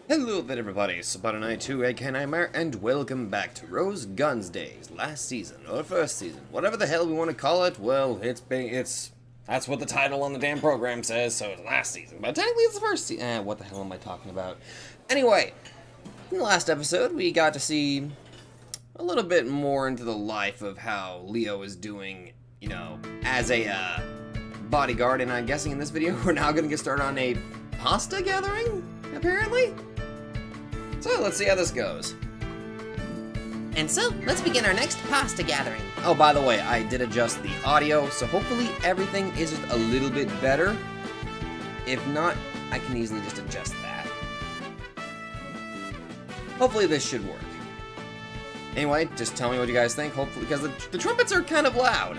Hello there everybody, it's Butler92 aka Nightmare, and welcome back to Rose Guns Days, last season, or first season, whatever the hell we want to call it. Well, that's what the title on the damn program says, so it's last season, but technically it's the first season. What the hell am I talking about? Anyway, in the last episode, we got to see a little bit more into the life of how Leo is doing, you know, as a, bodyguard, and I'm guessing in this video, we're now gonna get started on a pasta gathering, apparently? So let's see how this goes. And so, let's begin our next pasta gathering. Oh, by the way, I did adjust the audio, so hopefully everything is just a little bit better. If not, I can easily just adjust that. Hopefully this should work. Anyway, just tell me what you guys think, hopefully, because the trumpets are kind of loud.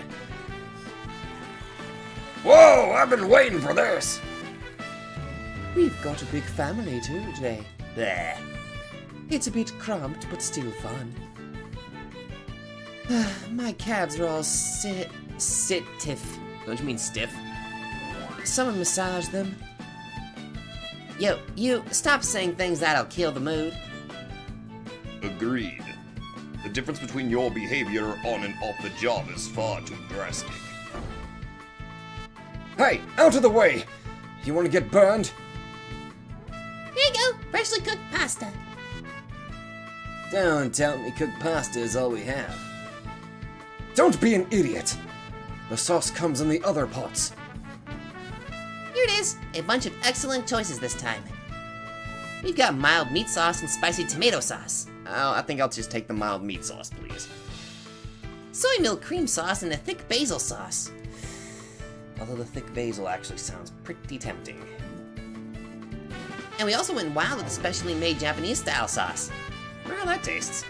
Whoa, I've been waiting for this! We've got a big family too today. Bleh. It's a bit cramped, but still fun. My calves are all stiff. Don't you mean stiff? Someone massage them. Yo, you, stop saying things that'll kill the mood. Agreed. The difference between your behavior on and off the job is far too drastic. Hey, out of the way! You want to get burned? Here you go, freshly cooked pasta. Don't tell me cooked pasta is all we have. Don't be an idiot! The sauce comes in the other pots. Here it is, a bunch of excellent choices this time. We've got mild meat sauce and spicy tomato sauce. Oh, I think I'll just take the mild meat sauce, please. Soy milk cream sauce and a thick basil sauce. Although the thick basil actually sounds pretty tempting. And we also went wild with a specially made Japanese style sauce. I wonder how that tastes.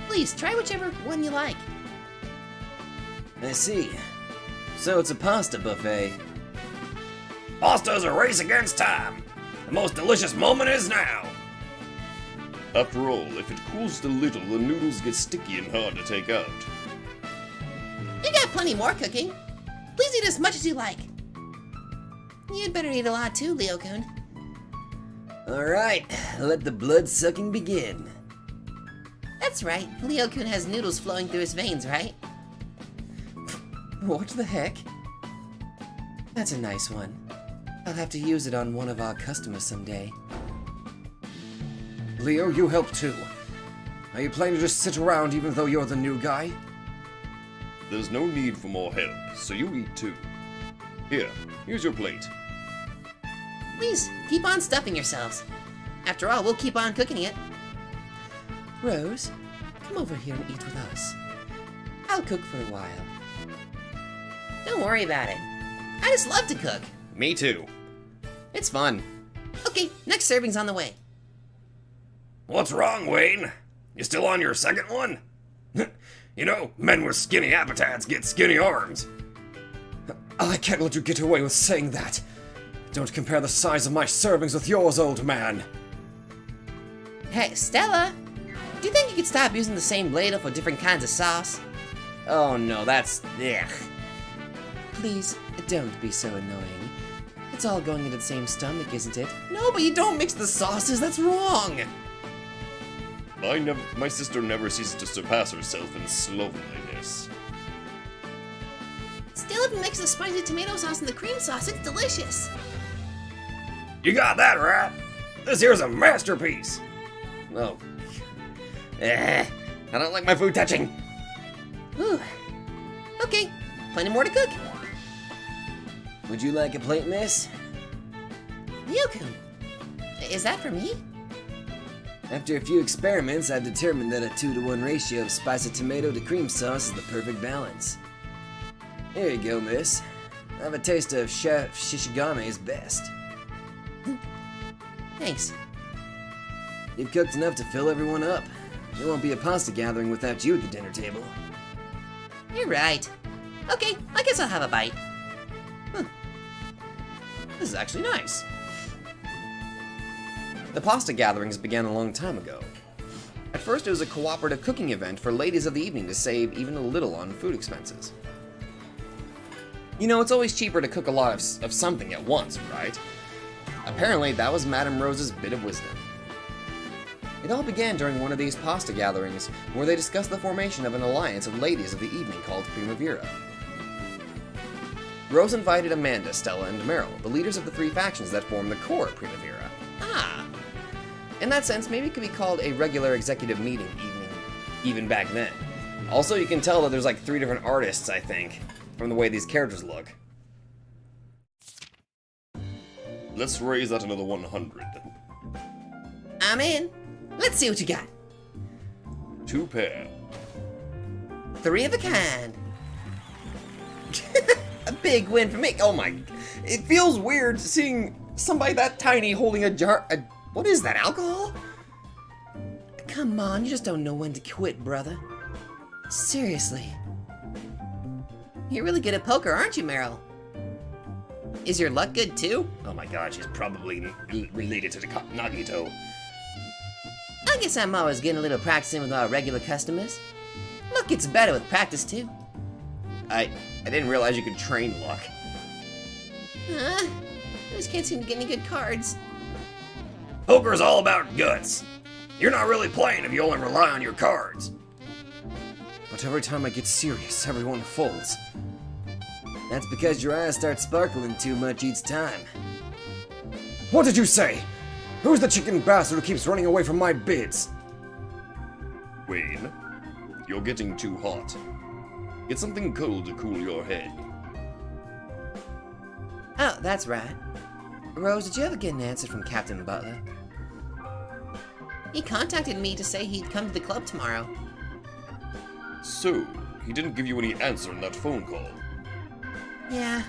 Please, try whichever one you like. I see. So it's a pasta buffet. Pasta's a race against time. The most delicious moment is now. After all, if it cools just a little, the noodles get sticky and hard to take out. You got plenty more cooking. Please eat as much as you like. You'd better eat a lot too, Leo-kun. Alright, let the blood-sucking begin. That's right, Leo-kun has noodles flowing through his veins, right? What the heck? That's a nice one. I'll have to use it on one of our customers someday. Leo, you help too. Are you planning to just sit around even though you're the new guy? There's no need for more help, so you eat too. Here's your plate. Please, keep on stuffing yourselves. After all, we'll keep on cooking it. Rose, come over here and eat with us. I'll cook for a while. Don't worry about it. I just love to cook. Me too. It's fun. Okay, next serving's on the way. What's wrong, Wayne? You still on your second one? You know, men with skinny appetites get skinny arms. I can't let you get away with saying that. Don't compare the size of my servings with yours, old man. Hey, Stella, do you think you could stop using the same ladle for different kinds of sauce? Oh no, that's... ugh. Please, don't be so annoying. It's all going into the same stomach, isn't it? No, but you don't mix the sauces, that's wrong! My sister never ceases to surpass herself in slovenliness. Still, if you mix the spicy tomato sauce and the cream sauce, it's delicious. You got that right. This here's a masterpiece. Oh. I don't like my food touching. Ooh. Okay, plenty more to cook. Would you like a plate, miss? Leo-kun, is that for me? After a few experiments, I've determined that a 2-to-1 ratio of spicy tomato to cream sauce is the perfect balance. Here you go, miss. Have a taste of Chef Shishigame's best. Thanks. You've cooked enough to fill everyone up. There won't be a pasta gathering without you at the dinner table. You're right. Okay, I guess I'll have a bite. This is actually nice. The pasta gatherings began a long time ago. At first, it was a cooperative cooking event for ladies of the evening to save even a little on food expenses. You know, it's always cheaper to cook a lot of something at once, right? Apparently, that was Madame Rose's bit of wisdom. It all began during one of these pasta gatherings, where they discussed the formation of an alliance of ladies of the evening called Primavera. Rose invited Amanda, Stella, and Meryl, the leaders of the three factions that form the core Primavera. Ah, In that sense, maybe it could be called a regular executive meeting even back then. Also, you can tell that there's like 3 different artists, I think, from the way these characters look. Let's raise that another 100. I'm in. Let's see what you got. 2 pair. 3 of a kind. A big win for me. Oh my. It feels weird seeing somebody that tiny holding a jar. What is that, alcohol? Come on, you just don't know when to quit, brother. Seriously. You're really good at poker, aren't you, Meryl? Is your luck good too? Oh my god, she's probably related to the Nagito. I guess I'm always getting a little practicing with our regular customers. Luck gets better with practice too. I didn't realize you could train luck. I just can't seem to get any good cards. Poker's all about guts. You're not really playing if you only rely on your cards. But every time I get serious, everyone folds. That's because your eyes start sparkling too much each time. What did you say? Who's the chicken bastard who keeps running away from my bids? Wayne, you're getting too hot. Get something cold to cool your head. Oh, that's right. Rose, did you ever get an answer from Captain Butler? He contacted me to say he'd come to the club tomorrow. So, he didn't give you any answer in that phone call. Yeah,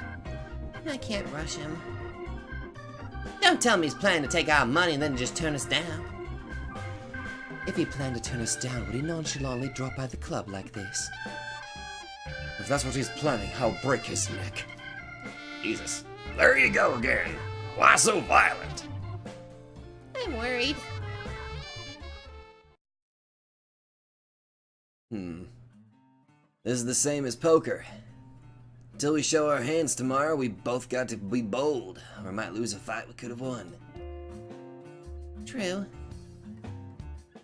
I can't rush him. Don't tell me he's planning to take our money and then just turn us down. If he planned to turn us down, would he nonchalantly drop by the club like this? If that's what he's planning, I'll break his neck. Jesus. There you go again. Why so violent? I'm worried. This is the same as poker. Until we show our hands tomorrow, we both got to be bold, or might lose a fight we could have won. True.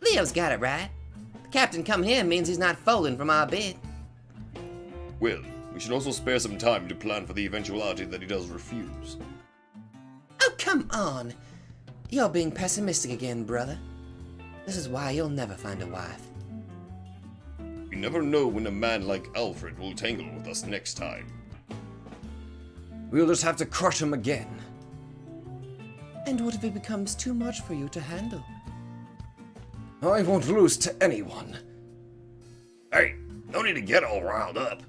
Leo's got it right. The captain coming here means he's not folding from our bid. Well, we should also spare some time to plan for the eventuality that he does refuse. Oh, come on. You're being pessimistic again, brother. This is why you'll never find a wife. You never know when a man like Alfred will tangle with us next time. We'll just have to crush him again. And what if it becomes too much for you to handle? I won't lose to anyone. Hey, no need to get all riled up.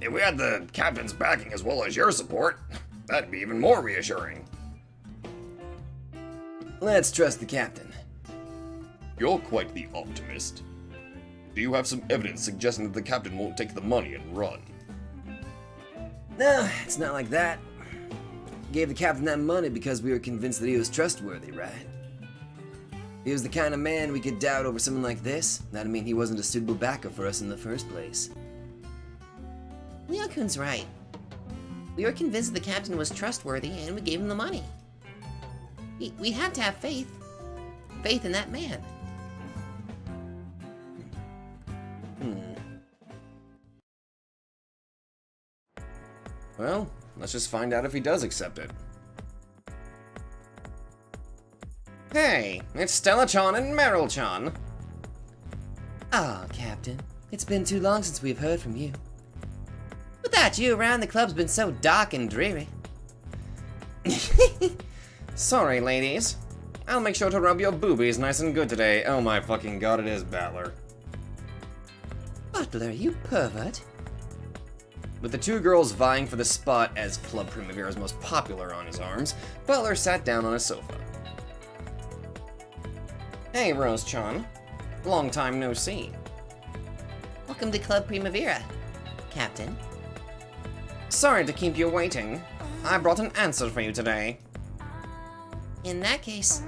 If we had the captain's backing as well as your support, that'd be even more reassuring. Let's trust the captain. You're quite the optimist. Do you have some evidence suggesting that the captain won't take the money and run? No, it's not like that. Gave the captain that money because we were convinced that he was trustworthy, right? If he was the kind of man we could doubt over something like this, that'd mean he wasn't a suitable backer for us in the first place. Leo-kun's right. We were convinced the captain was trustworthy and we gave him the money. We had to have faith. Faith in that man. Well, let's just find out if he does accept it. Hey, it's Stella-chan and Meryl-chan. Oh, Captain. It's been too long since we've heard from you. Without you around, the club's been so dark and dreary. Sorry, ladies. I'll make sure to rub your boobies nice and good today. Oh my fucking god, it is Butler. Butler, you pervert. With the 2 girls vying for the spot as Club Primavera's most popular on his arms, Butler sat down on a sofa. Hey, Rose-chan. Long time no see. Welcome to Club Primavera, Captain. Sorry to keep you waiting. I brought an answer for you today. In that case,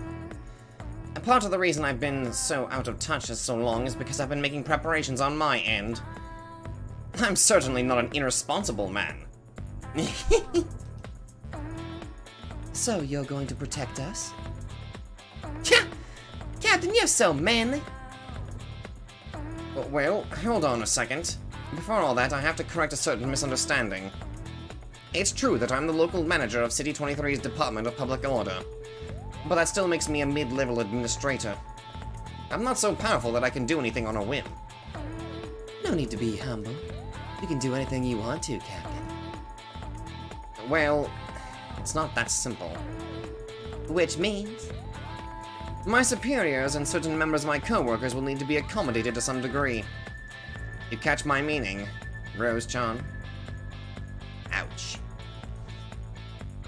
A part of the reason I've been so out of touch for so long is because I've been making preparations on my end. I'm certainly not an irresponsible man. so you're going to protect us? Captain, you're so manly. Well, hold on a second. Before all that, I have to correct a certain misunderstanding. It's true that I'm the local manager of City 23's Department of Public Order, but that still makes me a mid-level administrator. I'm not so powerful that I can do anything on a whim. No need to be humble. You can do anything you want to, Captain. Well, it's not that simple. Which means? My superiors and certain members of my co-workers will need to be accommodated to some degree. You catch my meaning, Rose-chan? Ouch.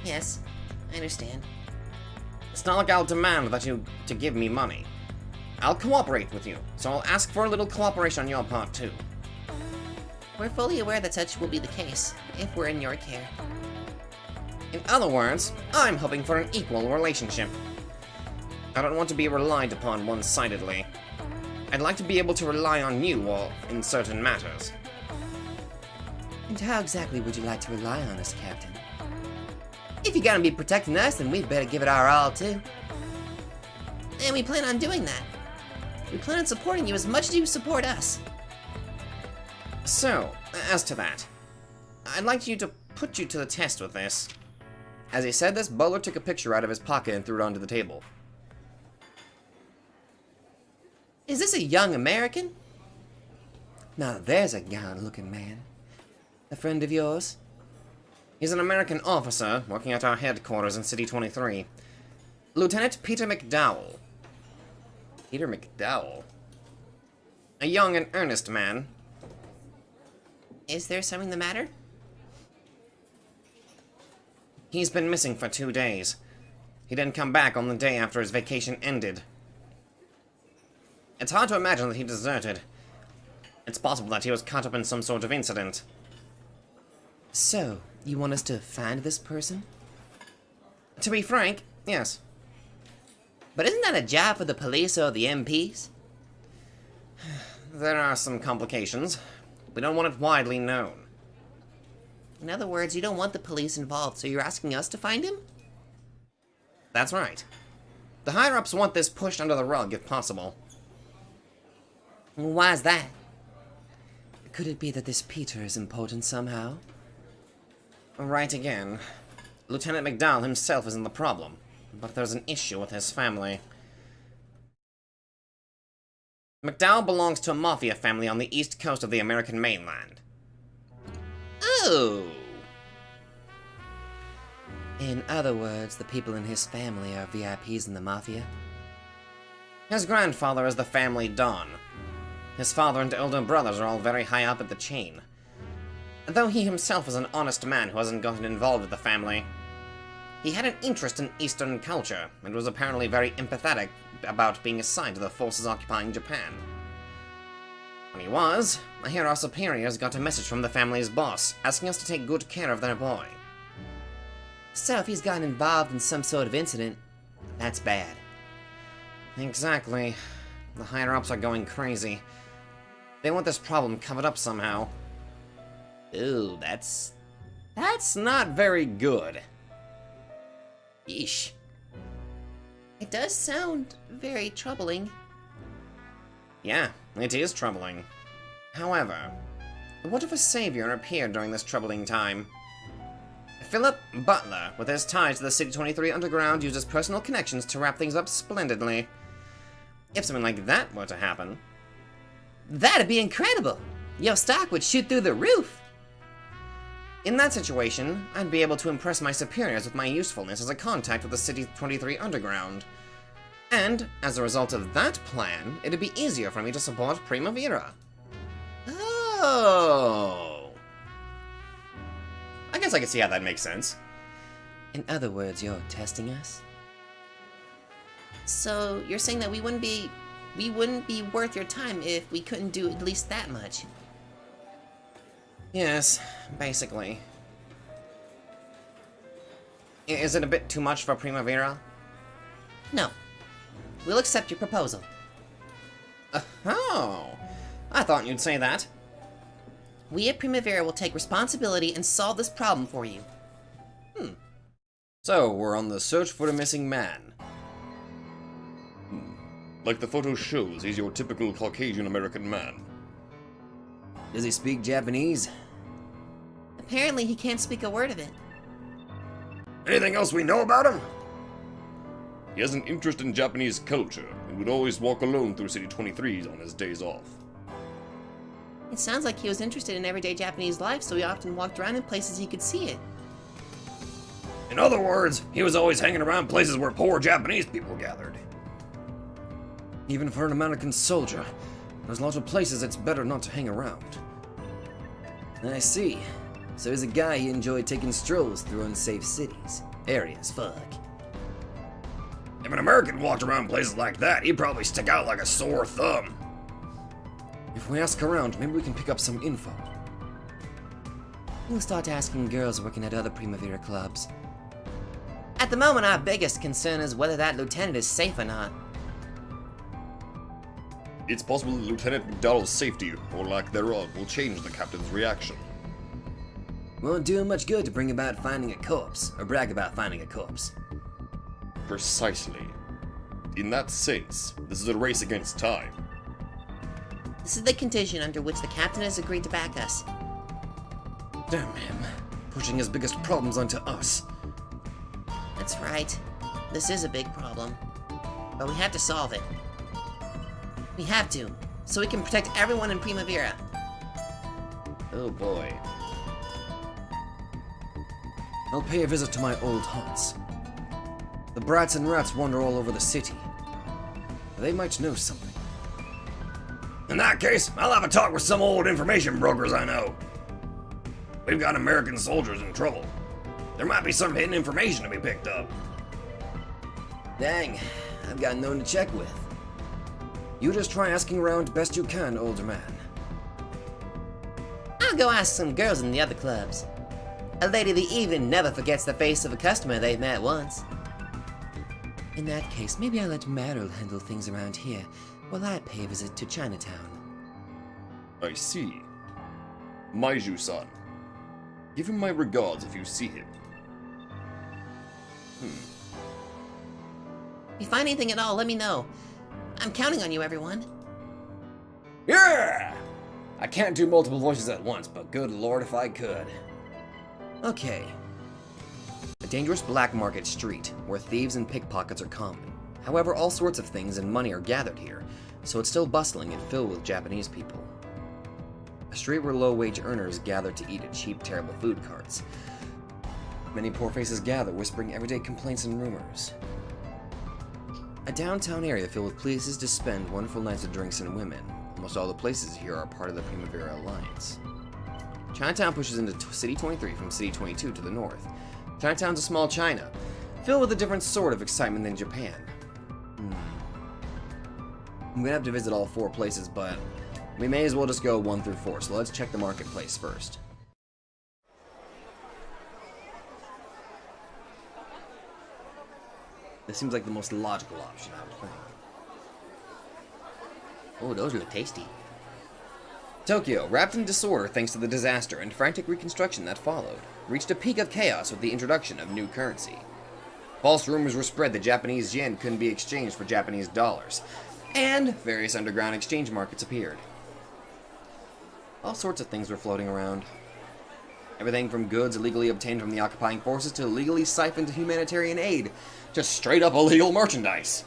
Yes, I understand. It's not like I'll demand that you to give me money. I'll cooperate with you, so I'll ask for a little cooperation on your part too. We're fully aware that such will be the case, if we're in your care. In other words, I'm hoping for an equal relationship. I don't want to be relied upon one-sidedly. I'd like to be able to rely on you all in certain matters. And how exactly would you like to rely on us, Captain? If you're gonna be protecting us, then we'd better give it our all, too. And we plan on doing that. We plan on supporting you as much as you support us. So, as to that, I'd like you to put you to the test with this. As he said this, Butler took a picture out of his pocket and threw it onto the table. Is this a young American? Now there's a gallant-looking man. A friend of yours? He's an American officer working at our headquarters in City 23. Lieutenant Peter McDowell. Peter McDowell? A young and earnest man. Is there something the matter? He's been missing for 2 days. He didn't come back on the day after his vacation ended. It's hard to imagine that he deserted. It's possible that he was caught up in some sort of incident. So, you want us to find this person? To be frank, yes. But isn't that a job for the police or the MPs? There are some complications. We don't want it widely known. In other words, you don't want the police involved, so you're asking us to find him? That's right. The higher-ups want this pushed under the rug if possible. Why's that? Could it be that this Peter is important somehow? Right again. Lieutenant McDowell himself isn't the problem, but there's an issue with his family. McDowell belongs to a mafia family on the east coast of the American mainland. Oh! In other words, the people in his family are VIPs in the Mafia? His grandfather is the family Don. His father and elder brothers are all very high up at the chain. Though he himself is an honest man who hasn't gotten involved with the family. He had an interest in Eastern culture, and was apparently very empathetic about being assigned to the forces occupying Japan. When he was, I hear our superiors got a message from the family's boss, asking us to take good care of their boy. So if he's gotten involved in some sort of incident, that's bad. Exactly. The higher-ups are going crazy. They want this problem covered up somehow. Ooh, that's not very good. Yeesh. It does sound very troubling. Yeah, it is troubling. However, what if a savior appeared during this troubling time? Philip Butler, with his ties to the City 23 Underground, used his personal connections to wrap things up splendidly. If something like that were to happen... That'd be incredible! Your stock would shoot through the roof! In that situation, I'd be able to impress my superiors with my usefulness as a contact with the City 23 Underground. And, as a result of that plan, it'd be easier for me to support Primavera. Oh! I guess I can see how that makes sense. In other words, you're testing us? So, you're saying that we wouldn't be worth your time if we couldn't do at least that much? Yes, basically. Is it a bit too much for Primavera? No. We'll accept your proposal. Oh, I thought you'd say that. We at Primavera will take responsibility and solve this problem for you. So, we're on the search for a missing man. Like the photo shows, he's your typical Caucasian American man. Does he speak Japanese? Apparently, he can't speak a word of it. Anything else we know about him? He has an interest in Japanese culture and would always walk alone through City 23 on his days off. It sounds like he was interested in everyday Japanese life, so he often walked around in places he could see it. In other words, he was always hanging around places where poor Japanese people gathered. Even for an American soldier, there's lots of places it's better not to hang around. I see. So he's a guy who enjoyed taking strolls through unsafe cities. Areas, fuck. If an American walked around places like that, he'd probably stick out like a sore thumb. If we ask around, maybe we can pick up some info. We'll start asking girls working at other Primavera clubs. At the moment, our biggest concern is whether that lieutenant is safe or not. It's possible that Lieutenant McDowell's safety, or lack thereof, will change the captain's reaction. Won't do him much good to bring about finding a corpse, or brag about finding a corpse. Precisely. In that sense, this is a race against time. This is the condition under which the captain has agreed to back us. Damn him. Pushing his biggest problems onto us. That's right. This is a big problem. But we have to solve it. We have to, so we can protect everyone in Primavera. Oh boy. I'll pay a visit to my old haunts. The brats and rats wander all over the city. They might know something. In that case, I'll have a talk with some old information brokers I know. We've got American soldiers in trouble. There might be some hidden information to be picked up. Dang, I've got no one to check with. You just try asking around best you can, older man. I'll go ask some girls in the other clubs. A lady of the evening never forgets the face of a customer they've met once. In that case, maybe I'll let Meryl handle things around here while I pay a visit to Chinatown. I see. Maiju-san. Give him my regards if you see him. If you find anything at all, let me know. I'm counting on you, everyone. Yeah! I can't do multiple voices at once, but good lord if I could. Okay. A dangerous black market street, where thieves and pickpockets are common. However, all sorts of things and money are gathered here, so it's still bustling and filled with Japanese people. A street where low-wage earners gather to eat at cheap, terrible food carts. Many poor faces gather, whispering everyday complaints and rumors. A downtown area filled with places to spend wonderful nights of drinks and women. Almost all the places here are part of the Primavera Alliance. Chinatown pushes into City 23 from City 22 to the north. Chinatown's a small China, filled with a different sort of excitement than Japan. I'm gonna have to visit all 4 places, but we may as well just go 1 through 4, so let's check the marketplace first. This seems like the most logical option, I would think. Oh, those look tasty. Tokyo, wrapped in disorder thanks to the disaster and frantic reconstruction that followed, reached a peak of chaos with the introduction of new currency. False rumors were spread that Japanese yen couldn't be exchanged for Japanese dollars, and various underground exchange markets appeared. All sorts of things were floating around. Everything from goods illegally obtained from the occupying forces to illegally siphoned humanitarian aid, to straight up illegal merchandise.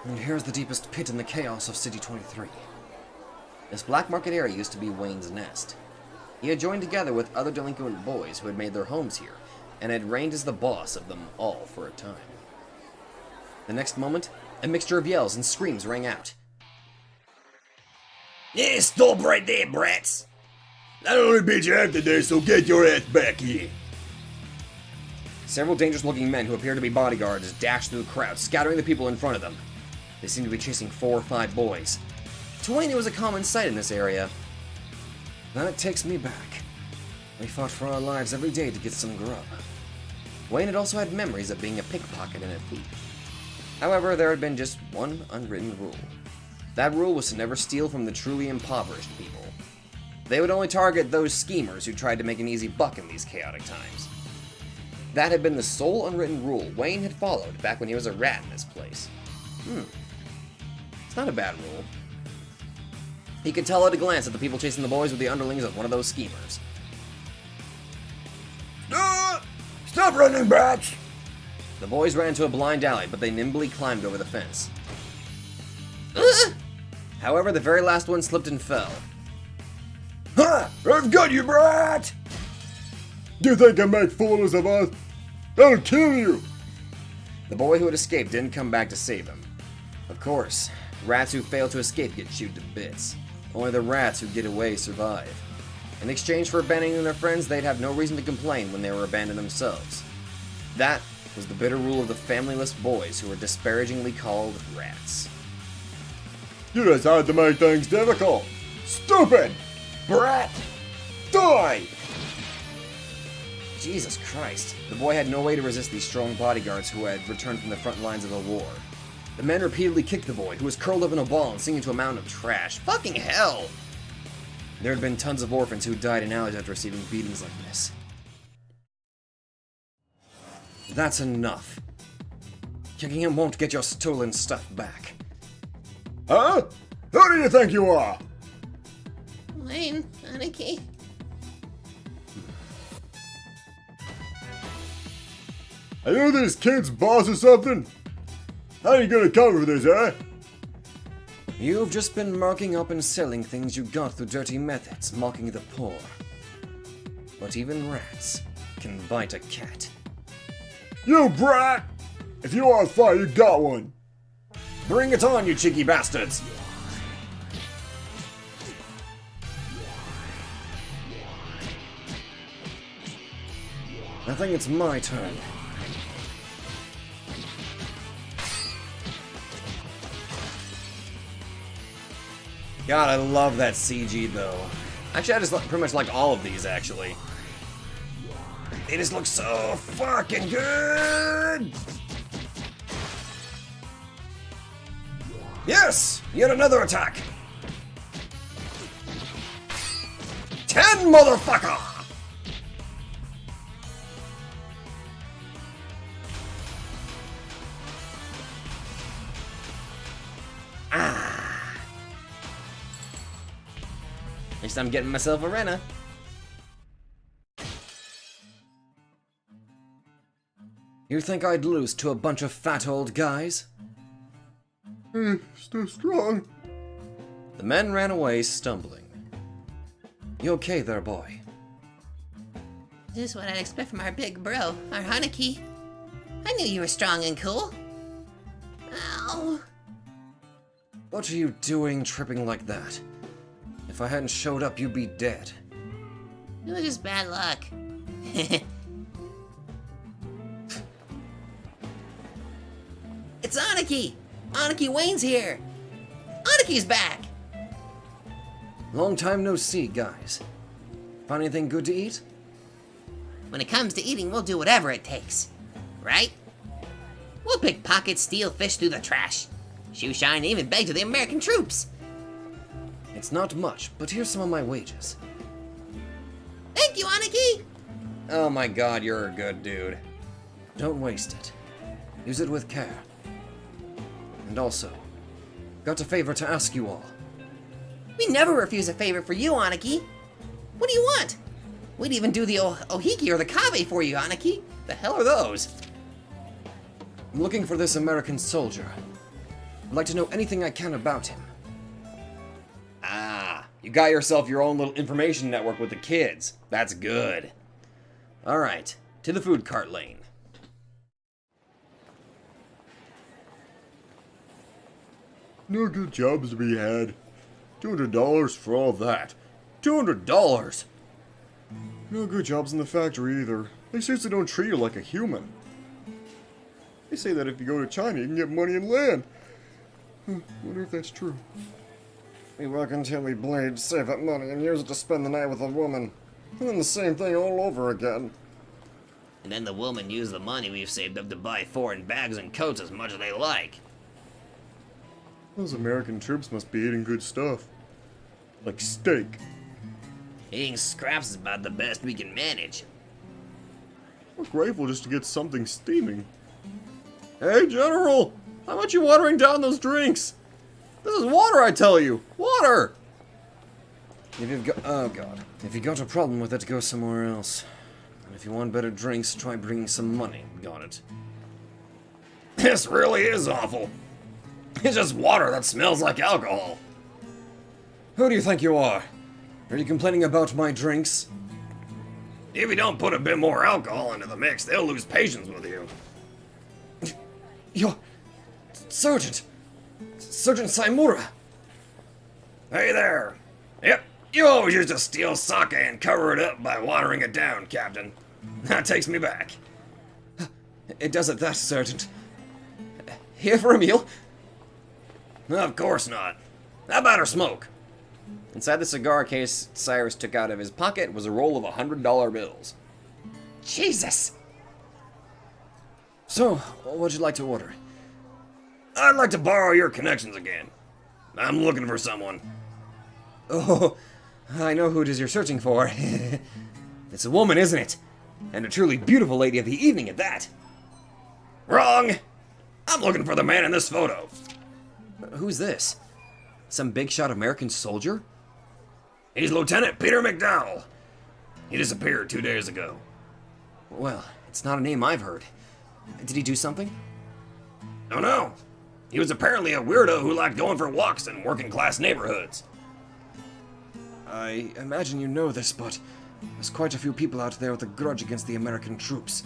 And here's the deepest pit in the chaos of City 23. This black market area used to be Wayne's nest. He had joined together with other delinquent boys who had made their homes here, and had reigned as the boss of them all for a time. The next moment, a mixture of yells and screams rang out. Yeah, stop right there, brats! Not only beat you after this, so get your ass back here. Several dangerous-looking men who appeared to be bodyguards dashed through the crowd, scattering the people in front of them. They seemed to be chasing 4 or 5 boys. To Wayne, it was a common sight in this area. That takes me back. We fought for our lives every day to get some grub. Wayne had also had memories of being a pickpocket and a thief. However, there had been just one unwritten rule. That rule was to never steal from the truly impoverished people. They would only target those schemers who tried to make an easy buck in these chaotic times. That had been the sole unwritten rule Wayne had followed back when he was a rat in this place. It's not a bad rule. He could tell at a glance that the people chasing the boys were the underlings of one of those schemers. Stop running, brats! The boys ran to a blind alley, but they nimbly climbed over the fence. However, the very last one slipped and fell. Ha! I've got you, brat! Do you think I make fools of us? I'll kill you! The boy who had escaped didn't come back to save him. Of course, rats who fail to escape get chewed to bits. Only the rats who get away survive. In exchange for abandoning their friends, they'd have no reason to complain when they were abandoned themselves. That was the bitter rule of the familyless boys who were disparagingly called rats. You decided to make things difficult. Stupid! Brat! Die! Jesus Christ. The boy had no way to resist these strong bodyguards who had returned from the front lines of the war. The men repeatedly kicked the boy, who was curled up in a ball and singing to a mountain of trash. Fucking hell! There had been tons of orphans who died in alleys after receiving beatings like this. That's enough. Kicking him won't get your stolen stuff back. Huh? Who do you think you are? Wayne, Anarchy. Are you this kid's boss or something? How are you gonna cover this, eh? You've just been marking up and selling things you got through dirty methods, mocking the poor. But even rats can bite a cat. You brat! If you want a fight, you got one. Bring it on, you cheeky bastards! I think it's my turn. God, I love that CG though. Actually, I just pretty much like all of these, actually. They just look so fucking good! Yes! Yet another attack! 10, motherfucker! At least I'm getting myself a Renna. You think I'd lose to a bunch of fat old guys? Still strong. The men ran away, stumbling. You okay there, boy? This is what I'd expect from our big bro, our Hanaki. I knew you were strong and cool. Ow. What are you doing tripping like that? If I hadn't showed up, you'd be dead. It was just bad luck. It's Anarchy! Anarchy Wayne's here! Anarchy's back! Long time no see, guys. Find anything good to eat? When it comes to eating, we'll do whatever it takes. Right? We'll pickpocket, steal fish through the trash. Shoe shine, and even beg to the American troops. It's not much, but here's some of my wages. Thank you, Anarchy! Oh my god, you're a good dude. Don't waste it. Use it with care. And also, got a favor to ask you all. We never refuse a favor for you, Anarchy. What do you want? We'd even do the Ohiki or the Kabe for you, Anarchy. The hell are those? I'm looking for this American soldier. I'd like to know anything I can about him. Ah, you got yourself your own little information network with the kids. That's good. Alright, to the food cart lane. No good jobs to be had. $200 for all that. $200! No good jobs in the factory either. They seriously don't treat you like a human. They say that if you go to China, you can get money and land. Wonder if that's true. We work until we bleed, save up money, and use it to spend the night with a woman. And then the same thing all over again. And then the woman used the money we've saved up to buy foreign bags and coats as much as they like. Those American troops must be eating good stuff. Like steak. Eating scraps is about the best we can manage. We're grateful just to get something steaming. Hey, General! How about you watering down those drinks? This is water, I tell you! Water! If you've got... Oh, God. If you got a problem with it, go somewhere else. And if you want better drinks, try bringing some money. Got it. This really is awful. It's just water that smells like alcohol. Who do you think you are? Are you complaining about my drinks? If you don't put a bit more alcohol into the mix, they'll lose patience with you. You're... Sergeant! Sergeant Saimura! Hey there. Yep, you always used to steal sake and cover it up by watering it down, Captain. That takes me back. It doesn't that, Sergeant. Here for a meal? Of course not. How about her smoke? Inside the cigar case Cyrus took out of his pocket was a roll of $100 bills. Jesus! So, what would you like to order? I'd like to borrow your connections again. I'm looking for someone. Oh, I know who it is you're searching for. It's a woman, isn't it? And a truly beautiful lady of the evening at that. Wrong! I'm looking for the man in this photo. Who's this? Some big shot American soldier? He's Lieutenant Peter McDowell. He disappeared 2 days ago. Well, it's not a name I've heard. Did he do something? Oh no! He was apparently a weirdo who liked going for walks in working class neighborhoods. I imagine you know this, but there's quite a few people out there with a grudge against the American troops.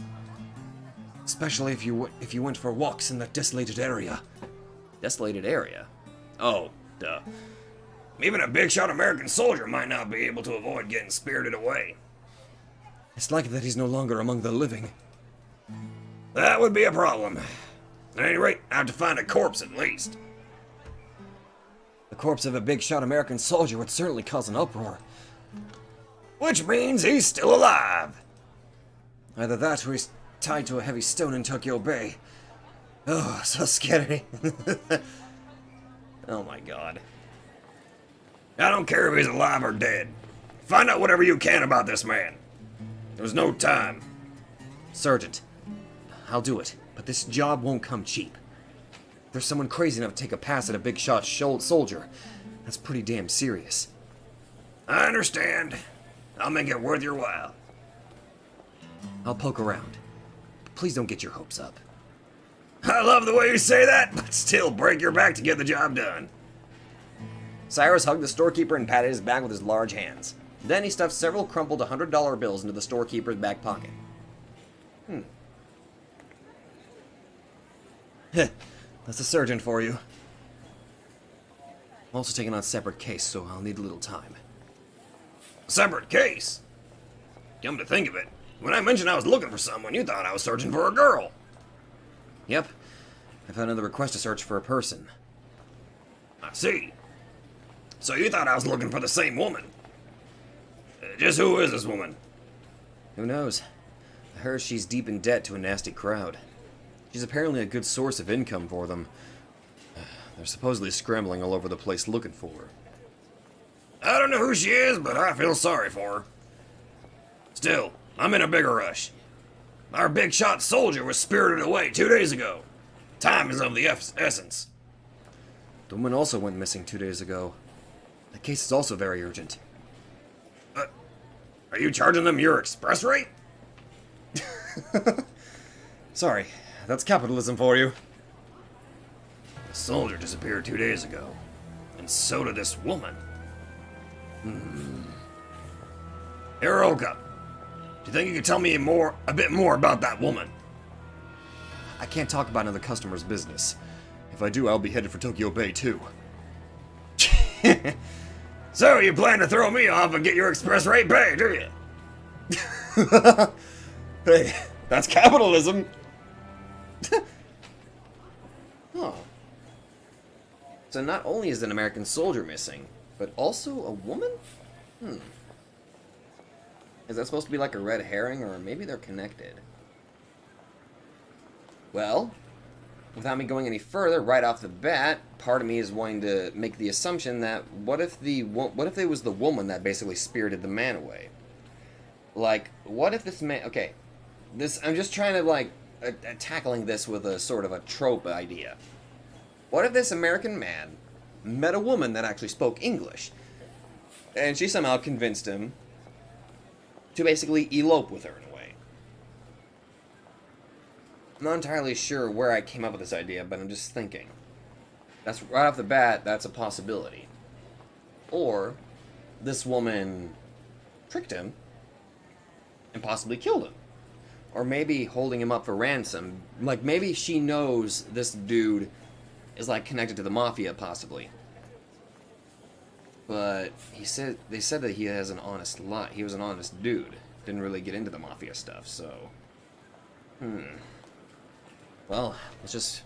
Especially if you went for walks in that desolated area. Desolated area? Oh, duh. Even a big shot American soldier might not be able to avoid getting spirited away. It's likely that he's no longer among the living. That would be a problem. At any rate, I have to find a corpse at least. The corpse of a big shot American soldier would certainly cause an uproar. Which means he's still alive. Either that or he's tied to a heavy stone in Tokyo Bay. Oh, so scary. Oh my God. I don't care if he's alive or dead. Find out whatever you can about this man. There's no time. Sergeant, I'll do it, but this job won't come cheap. If there's someone crazy enough to take a pass at a big shot soldier, that's pretty damn serious. I understand. I'll make it worth your while. I'll poke around. Please don't get your hopes up. I love the way you say that, but still break your back to get the job done. Cyrus hugged the storekeeper and patted his back with his large hands. Then he stuffed several crumpled $100 bills into the storekeeper's back pocket. That's a surgeon for you. I'm also taking on a separate case, so I'll need a little time. Separate case? Come to think of it, when I mentioned I was looking for someone, you thought I was searching for a girl. Yep. I've had another request to search for a person. I see. So you thought I was looking for the same woman. Just who is this woman? Who knows? I heard she's deep in debt to a nasty crowd. She's apparently a good source of income for them. They're supposedly scrambling all over the place looking for her. I don't know who she is, but I feel sorry for her. Still, I'm in a bigger rush. Our big shot soldier was spirited away 2 days ago. Time is of the essence. The woman also went missing 2 days ago. The case is also very urgent. Are you charging them your express rate? Sorry, that's capitalism for you. The soldier disappeared 2 days ago, and so did this woman. Hiroka, do you think you could tell me a bit more about that woman? I can't talk about another customer's business. If I do, I'll be headed for Tokyo Bay too. So you plan to throw me off and get your express rate paid, do you? Hey, that's capitalism. Oh. So not only is an American soldier missing, but also a woman? Is that supposed to be like a red herring, or maybe they're connected? Well, without me going any further, right off the bat, part of me is wanting to make the assumption that what if it was the woman that basically spirited the man away? Like, what if this man... Okay, I'm just trying to, like, tackling this with a sort of a trope idea. What if this American man met a woman that actually spoke English, and she somehow convinced him to basically elope with her in a way? I'm not entirely sure where I came up with this idea, but I'm just thinking. That's right off the bat, that's a possibility. Or this woman tricked him and possibly killed him. Or maybe holding him up for ransom. Like, maybe she knows this dude is, like, connected to the mafia, possibly. But they said that he has an honest lot. He was an honest dude. Didn't really get into the mafia stuff, so... Well, let's just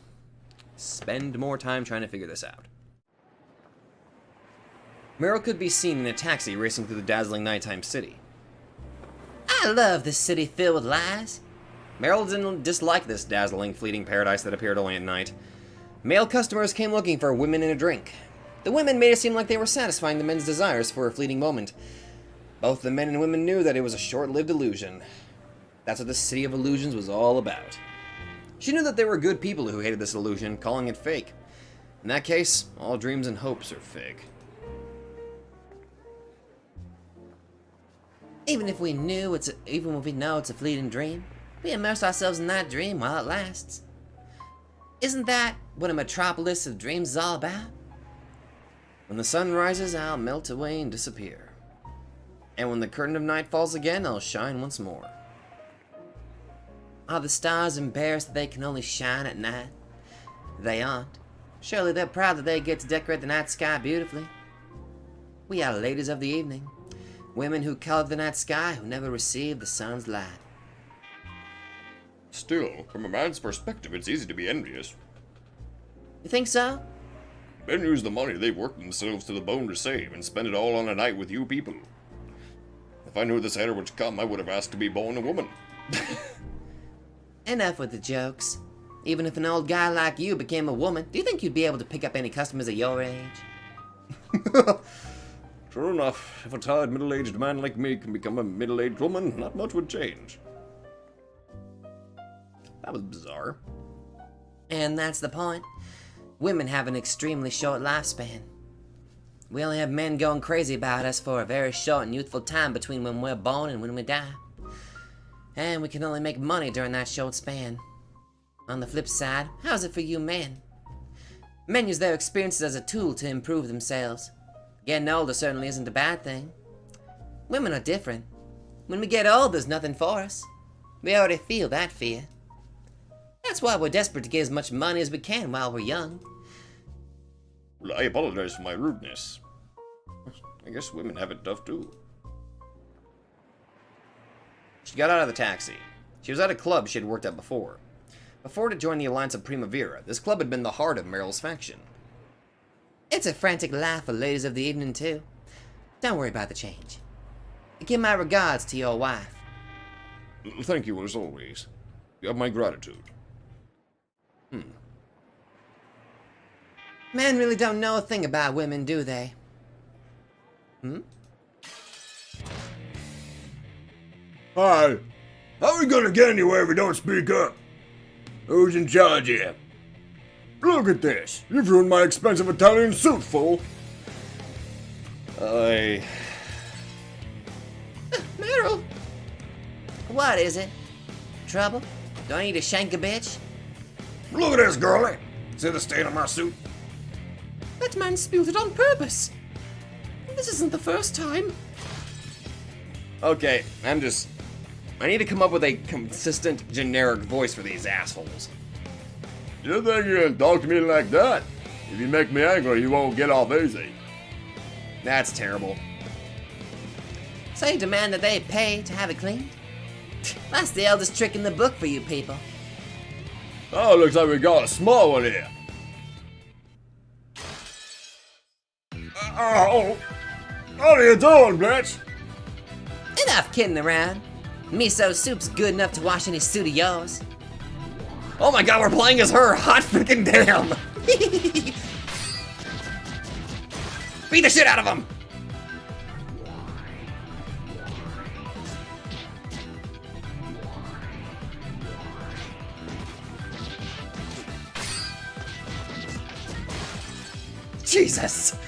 spend more time trying to figure this out. Meryl could be seen in a taxi racing through the dazzling nighttime city. I love this city filled with lies. Meryl didn't dislike this dazzling, fleeting paradise that appeared only at night. Male customers came looking for women and a drink. The women made it seem like they were satisfying the men's desires for a fleeting moment. Both the men and women knew that it was a short-lived illusion. That's what the City of Illusions was all about. She knew that there were good people who hated this illusion, calling it fake. In that case, all dreams and hopes are fake. Even if we know it's a fleeting dream, we immerse ourselves in that dream while it lasts. Isn't that what a metropolis of dreams is all about? When the sun rises, I'll melt away and disappear. And when the curtain of night falls again, I'll shine once more. Are the stars embarrassed that they can only shine at night? They aren't. Surely they're proud that they get to decorate the night sky beautifully. We are ladies of the evening. Women who color the night sky who never receive the sun's light. Still, from a man's perspective, it's easy to be envious. You think so? Men use the money they've worked themselves to the bone to save and spend it all on a night with you people. If I knew this era would come, I would have asked to be born a woman. Enough with the jokes. Even if an old guy like you became a woman, do you think you'd be able to pick up any customers at your age? True enough, if a tired middle-aged man like me can become a middle-aged woman, not much would change. That was bizarre. And that's the point. Women have an extremely short lifespan. We only have men going crazy about us for a very short and youthful time between when we're born and when we die. And we can only make money during that short span. On the flip side, how's it for you men? Men use their experiences as a tool to improve themselves. Getting older certainly isn't a bad thing. Women are different. When we get old, there's nothing for us. We already feel that fear. That's why we're desperate to get as much money as we can while we're young. Well, I apologize for my rudeness. I guess women have it tough too. She got out of the taxi. She was at a club she had worked at before. Before to join the Alliance of Primavera, this club had been the heart of Meryl's faction. It's a frantic life for ladies of the evening, too. Don't worry about the change. Give my regards to your wife. Thank you as always. You have my gratitude. Men really don't know a thing about women, do they? Hi. How are we gonna get anywhere if we don't speak up? Who's in charge here? Look at this! You've ruined my expensive Italian suit, fool! I... Meryl! What is it? Trouble? Do I need to shank a bitch? Look at this, girlie. See the stain on my suit? That man spilled it on purpose. This isn't the first time. Okay, I need to come up with a consistent, generic voice for these assholes. You think you can talk to me like that? If you make me angry, you won't get off easy. That's terrible. So you demand that they pay to have it cleaned? That's the eldest trick in the book for you people. Oh, looks like we got a small one here. Oh, what are you doing, bitch? Enough kidding around. Miso soup's good enough to wash any suit of yours. Oh my god, we're playing as her! Hot freaking damn! Beat the shit out of him! Jesus!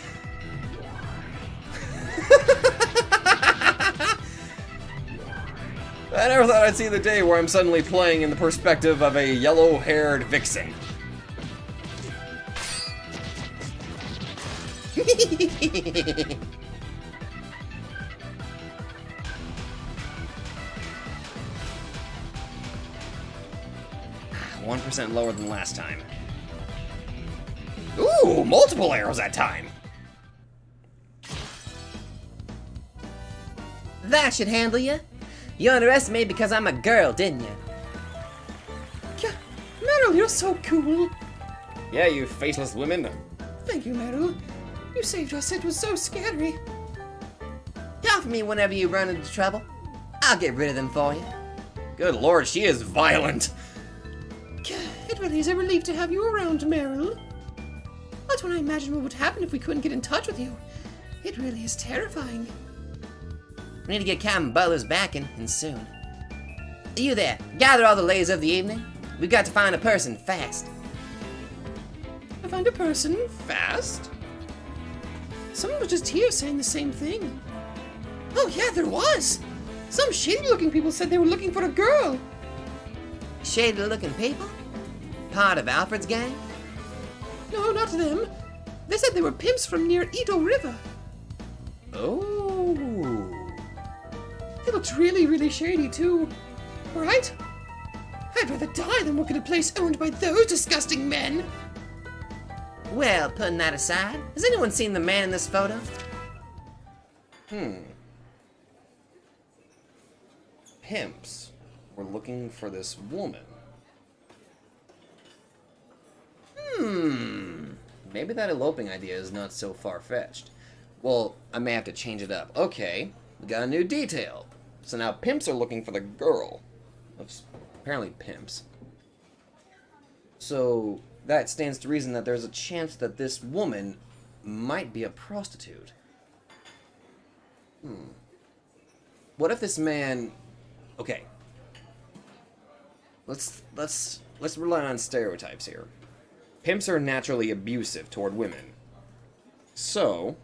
I never thought I'd see the day where I'm suddenly playing in the perspective of a yellow-haired vixen. 1% lower than last time. Ooh, multiple arrows that time. That should handle you. You underestimated because I'm a girl, didn't you? Meryl, you're so cool. Yeah, you faceless women. Thank you, Meryl. You saved us. It was so scary. Call for me whenever you run into trouble. I'll get rid of them for you. Good lord, she is violent. It really is a relief to have you around, Meryl. But when I imagine what would happen if we couldn't get in touch with you, it really is terrifying. We need to get Captain Butler's backing, and soon. You there, gather all the ladies of the evening. We've got to find a person fast. I find a person fast? Someone was just here saying the same thing. Oh yeah, there was. Some shady-looking people said they were looking for a girl. Shady-looking people? Part of Alfred's gang? No, not them. They said they were pimps from near Edo River. Oh. It looked really, really shady too. Right? I'd rather die than work at a place owned by those disgusting men. Well, putting that aside, has anyone seen the man in this photo? Pimps were looking for this woman. Maybe that eloping idea is not so far-fetched. Well, I may have to change it up. Okay, we got a new detail. So now pimps are looking for the girl. Oops, apparently pimps. So that stands to reason that there's a chance that this woman might be a prostitute. What if this man... Okay. Let's rely on stereotypes here. Pimps are naturally abusive toward women. So,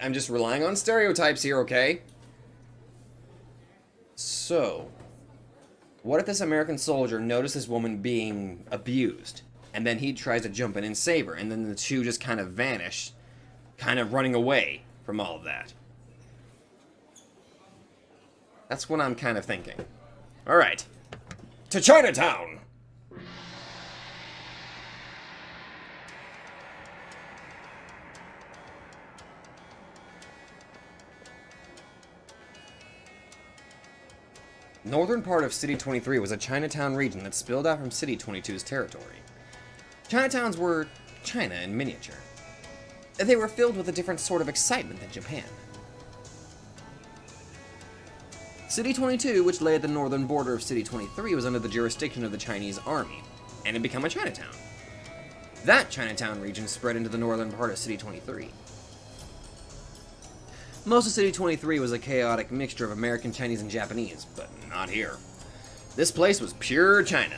I'm just relying on stereotypes here, okay? So, what if this American soldier noticed this woman being abused, and then he tries to jump in and save her, and then the two just kind of vanish, kind of running away from all of that? That's what I'm kind of thinking. Alright. To Chinatown! Northern part of City 23 was a Chinatown region that spilled out from City 22's territory. Chinatowns were China in miniature. They were filled with a different sort of excitement than Japan. City 22, which lay at the northern border of City 23, was under the jurisdiction of the Chinese army, and had become a Chinatown. That Chinatown region spread into the northern part of City 23. Most of City 23 was a chaotic mixture of American, Chinese, and Japanese, but not here. This place was pure China.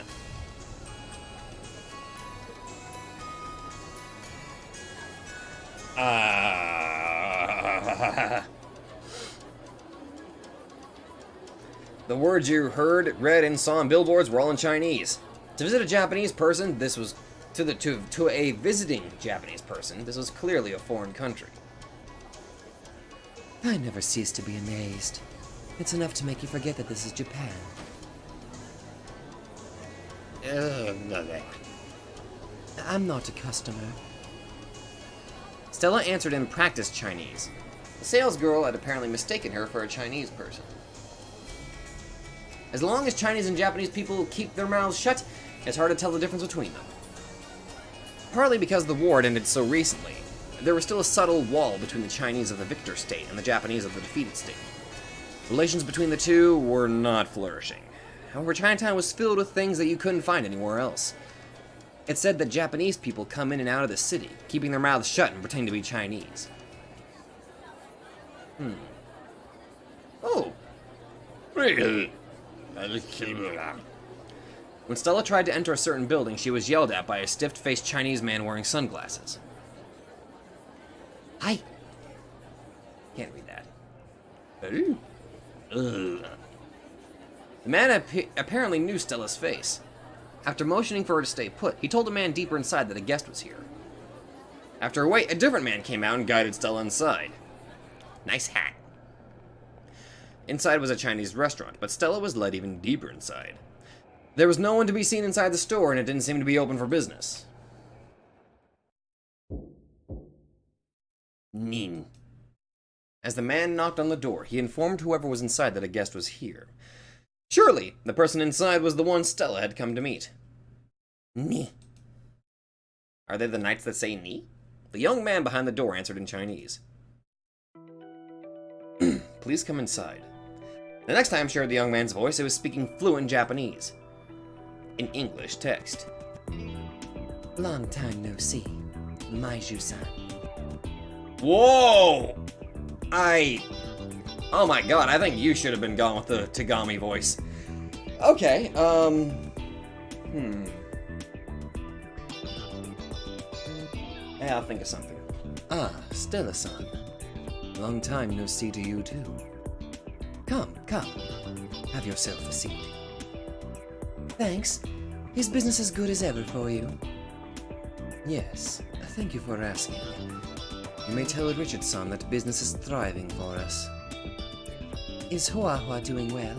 The words you heard, read, and saw on billboards were all in Chinese. To visit a Japanese person, this was to a visiting Japanese person, this was clearly a foreign country. I never cease to be amazed. It's enough to make you forget that this is Japan. I'm not a customer. Stella answered in practiced Chinese. The salesgirl had apparently mistaken her for a Chinese person. As long as Chinese and Japanese people keep their mouths shut, it's hard to tell the difference between them. Partly because the war had ended so recently, there was still a subtle wall between the Chinese of the victor state and the Japanese of the defeated state. Relations between the two were not flourishing. However, Chinatown was filled with things that you couldn't find anywhere else. It said that Japanese people come in and out of the city, keeping their mouths shut and pretending to be Chinese. Oh. When Stella tried to enter a certain building, she was yelled at by a stiff-faced Chinese man wearing sunglasses. Hi. Can't read that. Ugh. The man apparently knew Stella's face. After motioning for her to stay put, he told a man deeper inside that a guest was here. After a wait, a different man came out and guided Stella inside. Nice hat. Inside was a Chinese restaurant, but Stella was led even deeper inside. There was no one to be seen inside the store, and it didn't seem to be open for business. Nin. As the man knocked on the door, he informed whoever was inside that a guest was here. Surely, the person inside was the one Stella had come to meet. Ni. Are they the knights that say ni? The young man behind the door answered in Chinese. Please come inside. The next time she heard the young man's voice, it was speaking fluent Japanese. In English text. Long time no see. Maiju-san. Whoa! Oh my god, I think you should have been gone with the Tagami voice. Okay, Yeah, I'll think of something. Ah, Stella-san. Long time no see to you too. Come, come. Have yourself a seat. Thanks. Is business as good as ever for you? Yes, thank you for asking. You may tell Richardson that business is thriving for us. Is Hoa Hoa doing well?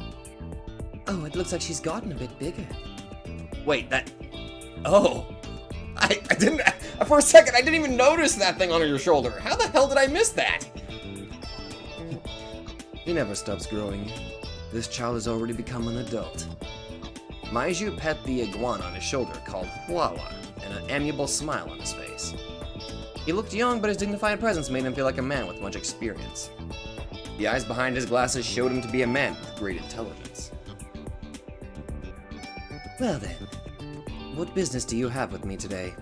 Oh, it looks like she's gotten a bit bigger. Wait, that... Oh! I didn't... For a second, I didn't even notice that thing on your shoulder. How the hell did I miss that? He never stops growing. This child has already become an adult. Maiju pet the iguana on his shoulder called Huawa, and an amiable smile on his face. He looked young, but his dignified presence made him feel like a man with much experience. The eyes behind his glasses showed him to be a man with great intelligence. Well then, what business do you have with me today?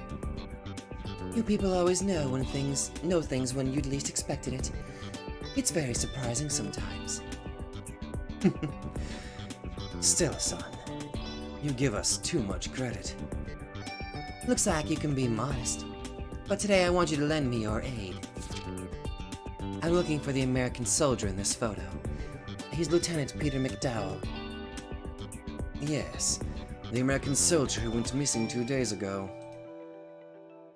You people always know things when you'd least expected it. It's very surprising sometimes. Stella-san, you give us too much credit. Looks like you can be modest, but today I want you to lend me your aid. I'm looking for the American soldier in this photo. He's Lieutenant Peter McDowell. Yes, the American soldier who went missing 2 days ago.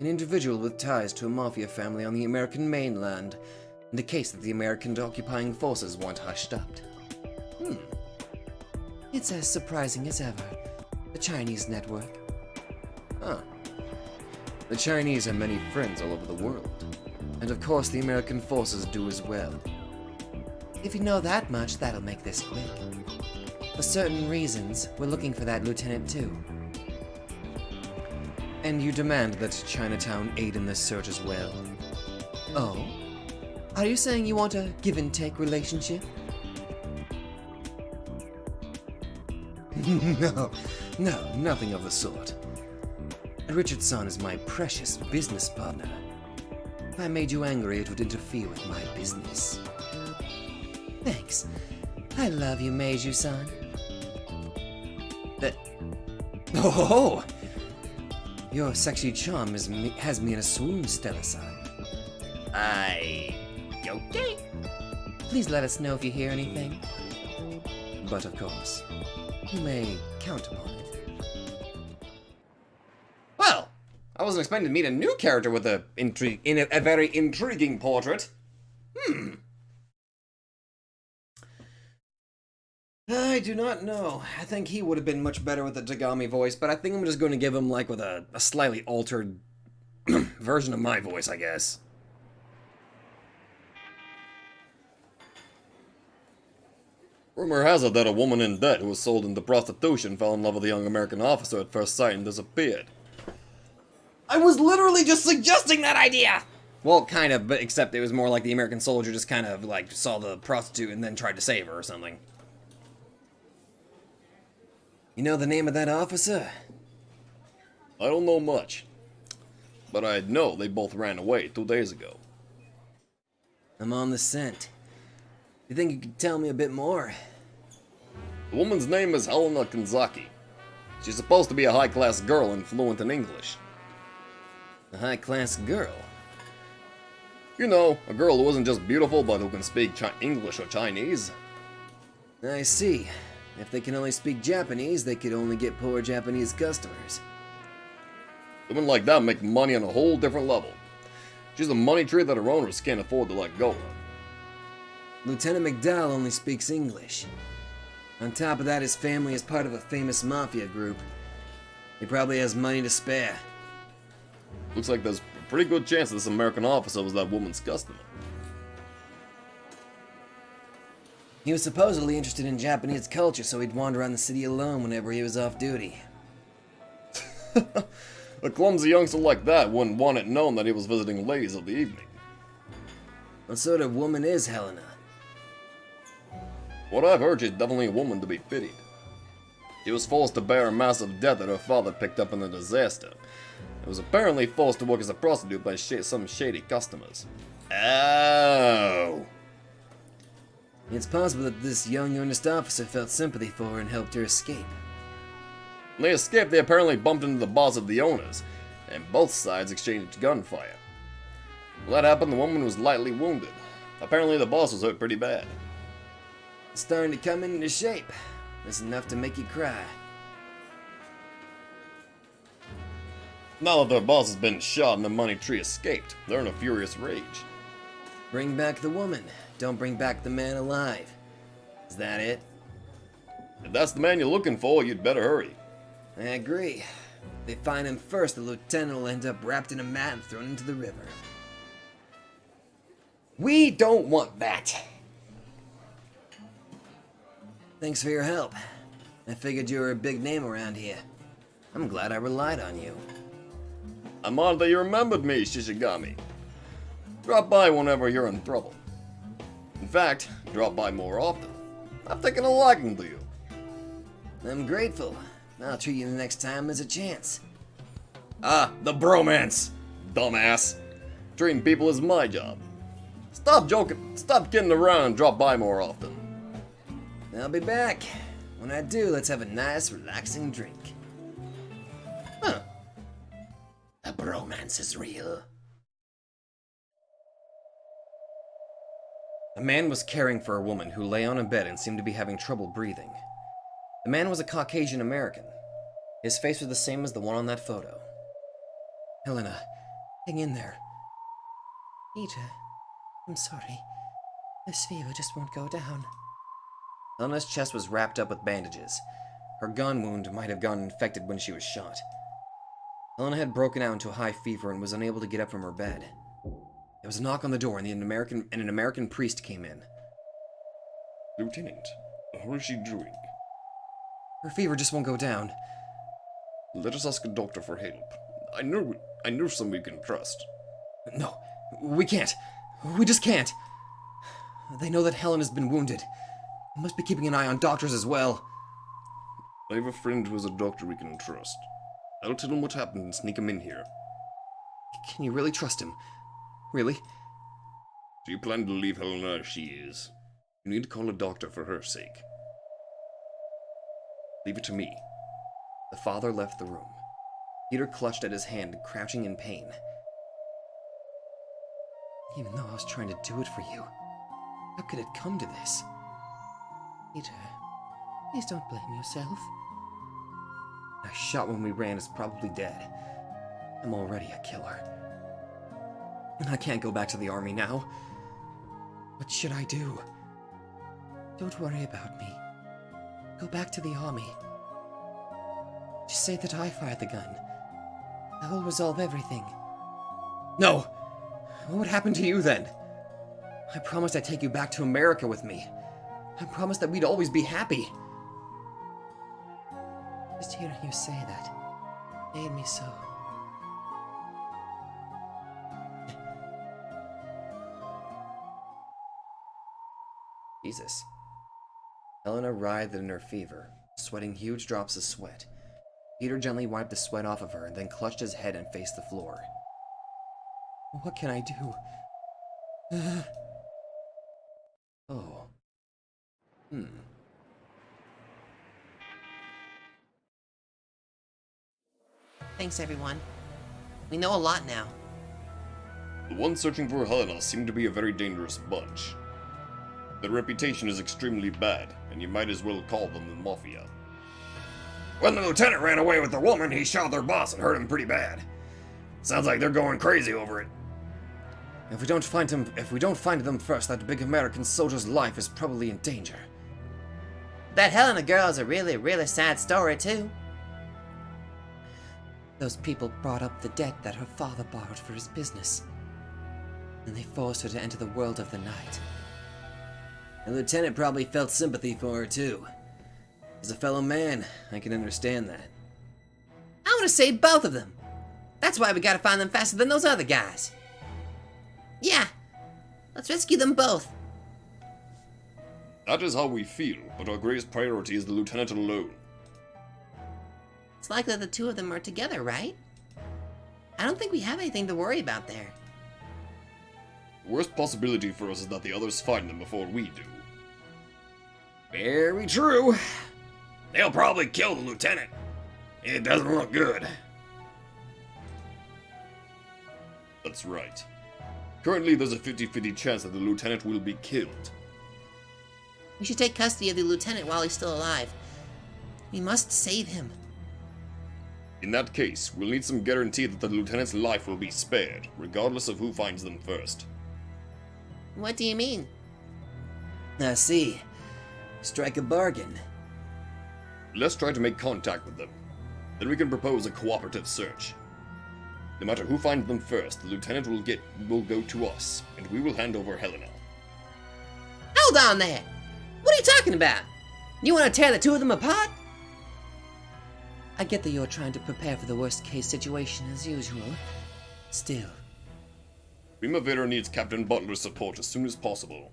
An individual with ties to a mafia family on the American mainland, in the case that the American occupying forces want hushed up. It's as surprising as ever. The Chinese network. Huh. The Chinese have many friends all over the world. And of course the American forces do as well. If you know that much, that'll make this quick. For certain reasons, we're looking for that lieutenant too. And you demand that Chinatown aid in this search as well? Oh? Are you saying you want a give-and-take relationship? No, nothing of the sort. Richardson is my precious business partner. If I made you angry, it would interfere with my business. Thanks. I love you, Meiju-san. Oh! Your sexy charm has me in a swoon, Stella-san. Okay. Please let us know if you hear anything. But of course, you may count upon it. Well, I wasn't expecting to meet a new character with a very intriguing portrait. I do not know. I think he would have been much better with the Tagami voice, but I think I'm just going to give him like with a slightly altered version of my voice, I guess. Rumor has it that a woman in debt who was sold into prostitution fell in love with a young American officer at first sight and disappeared. I was literally just suggesting that idea! Well, kind of, but except it was more like the American soldier just kind of like saw the prostitute and then tried to save her or something. You know the name of that officer? I don't know much, but I know they both ran away 2 days ago. I'm on the scent. You think you could tell me a bit more? The woman's name is Helena Kanzaki. She's supposed to be a high-class girl and fluent in English. A high-class girl? You know, a girl who isn't just beautiful but who can speak English or Chinese. I see. If they can only speak Japanese, they could only get poor Japanese customers. Women like that make money on a whole different level. She's a money tree that her owners can't afford to let go of. Lieutenant McDowell only speaks English. On top of that, his family is part of a famous mafia group. He probably has money to spare. Looks like there's a pretty good chance this American officer was that woman's customer. He was supposedly interested in Japanese culture, so he'd wander around the city alone whenever he was off duty. A clumsy youngster like that wouldn't want it known that he was visiting ladies of the evening. What sort of woman is Helena? What I've heard, she's definitely a woman to be pitied. She was forced to bear a massive debt that her father picked up in the disaster. And was apparently forced to work as a prostitute by some shady customers. Oh! It's possible that this young earnest officer felt sympathy for her and helped her escape. When they escaped, they apparently bumped into the boss of the owners, and both sides exchanged gunfire. When that happened, the woman was lightly wounded. Apparently the boss was hurt pretty bad. It's starting to come into shape. That's enough to make you cry. Now that their boss has been shot and the money tree escaped, they're in a furious rage. Bring back the woman. Don't bring back the man alive. Is that it? If that's the man you're looking for, you'd better hurry. I agree. If they find him first, the lieutenant will end up wrapped in a mat and thrown into the river. We don't want that. Thanks for your help. I figured you were a big name around here. I'm glad I relied on you. I'm honored that you remembered me, Shishigami. Drop by whenever you're in trouble. In fact, drop by more often. I've taken a liking to you. I'm grateful. I'll treat you the next time there's a chance. Ah, the bromance! Dumbass. Treating people is my job. Stop joking. Stop kidding around and drop by more often. I'll be back. When I do, let's have a nice, relaxing drink. Huh. The bromance is real. A man was caring for a woman who lay on a bed and seemed to be having trouble breathing. The man was a Caucasian American. His face was the same as the one on that photo. Helena, hang in there. Peter, I'm sorry. This fever just won't go down. Helena's chest was wrapped up with bandages. Her gun wound might have gotten infected when she was shot. Helena had broken out into a high fever and was unable to get up from her bed. There was a knock on the door and an American priest came in. Lieutenant, how is she doing? Her fever just won't go down. Let us ask a doctor for help. I know someone we can trust. No, we can't. We just can't. They know that Helen has been wounded. They must be keeping an eye on doctors as well. I have a friend who is a doctor we can trust. I'll tell him what happened and sneak him in here. Can you really trust him? Really? Do you plan to leave Helena as she is? You need to call a doctor for her sake. Leave it to me. The father left the room. Peter clutched at his hand, crouching in pain. Even though I was trying to do it for you, how could it come to this? Peter, please don't blame yourself. I shot when we ran is probably dead. I'm already a killer. And I can't go back to the army now. What should I do? Don't worry about me. Go back to the army. Just say that I fired the gun. That will resolve everything. No! What would happen to you then? I promised I'd take you back to America with me. I promised that we'd always be happy. Just hearing you say that made me so. Jesus. Helena writhed in her fever, sweating huge drops of sweat. Peter gently wiped the sweat off of her and then clutched his head and faced the floor. What can I do? Oh. Thanks, everyone. We know a lot now. The ones searching for Helena seem to be a very dangerous bunch. Their reputation is extremely bad, and you might as well call them the Mafia. When the lieutenant ran away with the woman, he shot their boss and hurt him pretty bad. Sounds like they're going crazy over it. If we don't find them first, that big American soldier's life is probably in danger. That Helena girl is a really, really sad story, too. Those people brought up the debt that her father borrowed for his business. And they forced her to enter the world of the night. The lieutenant probably felt sympathy for her, too. As a fellow man, I can understand that. I want to save both of them. That's why we gotta find them faster than those other guys. Yeah, let's rescue them both. That is how we feel, but our greatest priority is the lieutenant alone. It's likely the two of them are together, right? I don't think we have anything to worry about there. The worst possibility for us is that the others find them before we do. Very true. They'll probably kill the lieutenant. It doesn't look good. That's right. Currently, there's a 50-50 chance that the lieutenant will be killed. We should take custody of the lieutenant while he's still alive. We must save him. In that case, we'll need some guarantee that the lieutenant's life will be spared, regardless of who finds them first. What do you mean? I see. Strike a bargain. Let's try to make contact with them. Then we can propose a cooperative search. No matter who finds them first, the lieutenant will go to us, and we will hand over Helena. Hold on there! What are you talking about? You want to tear the two of them apart? I get that you're trying to prepare for the worst case situation as usual. Still. Primavera needs Captain Butler's support as soon as possible.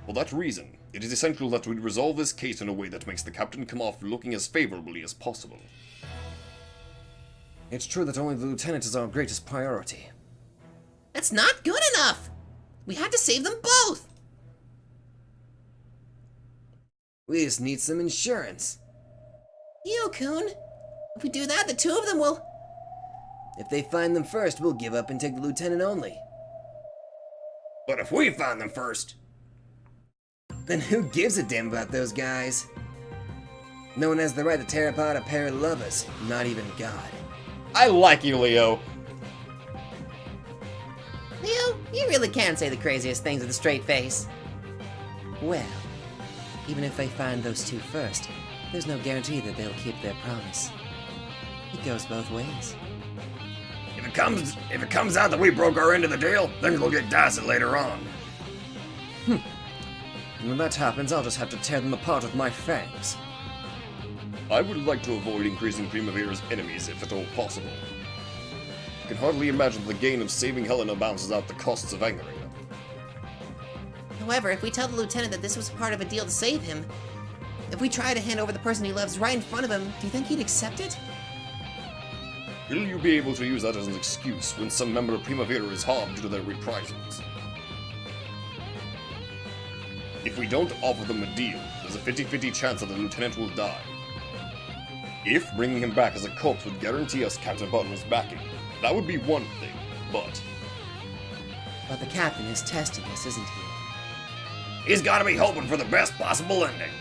For that reason, it is essential that we resolve this case in a way that makes the captain come off looking as favorably as possible. It's true that only the lieutenant is our greatest priority. That's not good enough! We have to save them both! We just need some insurance. Coon. If we do that, the two of them will... If they find them first, we'll give up and take the lieutenant only. But if we find them first... Then who gives a damn about those guys? No one has the right to tear apart a pair of lovers, not even God. I like you, Leo. Leo, you really can say the craziest things with a straight face. Well, even if they find those two first, there's no guarantee that they'll keep their promise. It goes both ways. If it comes out that we broke our end of the deal, things will get dicey later on. And when that happens, I'll just have to tear them apart with my fangs. I would like to avoid increasing Primavera's enemies if at all possible. I can hardly imagine the gain of saving Helena balances out the costs of angering them. However, if we tell the lieutenant that this was part of a deal to save him, if we try to hand over the person he loves right in front of him, do you think he'd accept it? Will you be able to use that as an excuse when some member of Primavera is harmed due to their reprisals? If we don't offer them a deal, there's a 50-50 chance that the lieutenant will die. If bringing him back as a corpse would guarantee us Captain Butler's backing, that would be one thing, but... But the captain is testing us, isn't he? He's gotta be hoping for the best possible ending.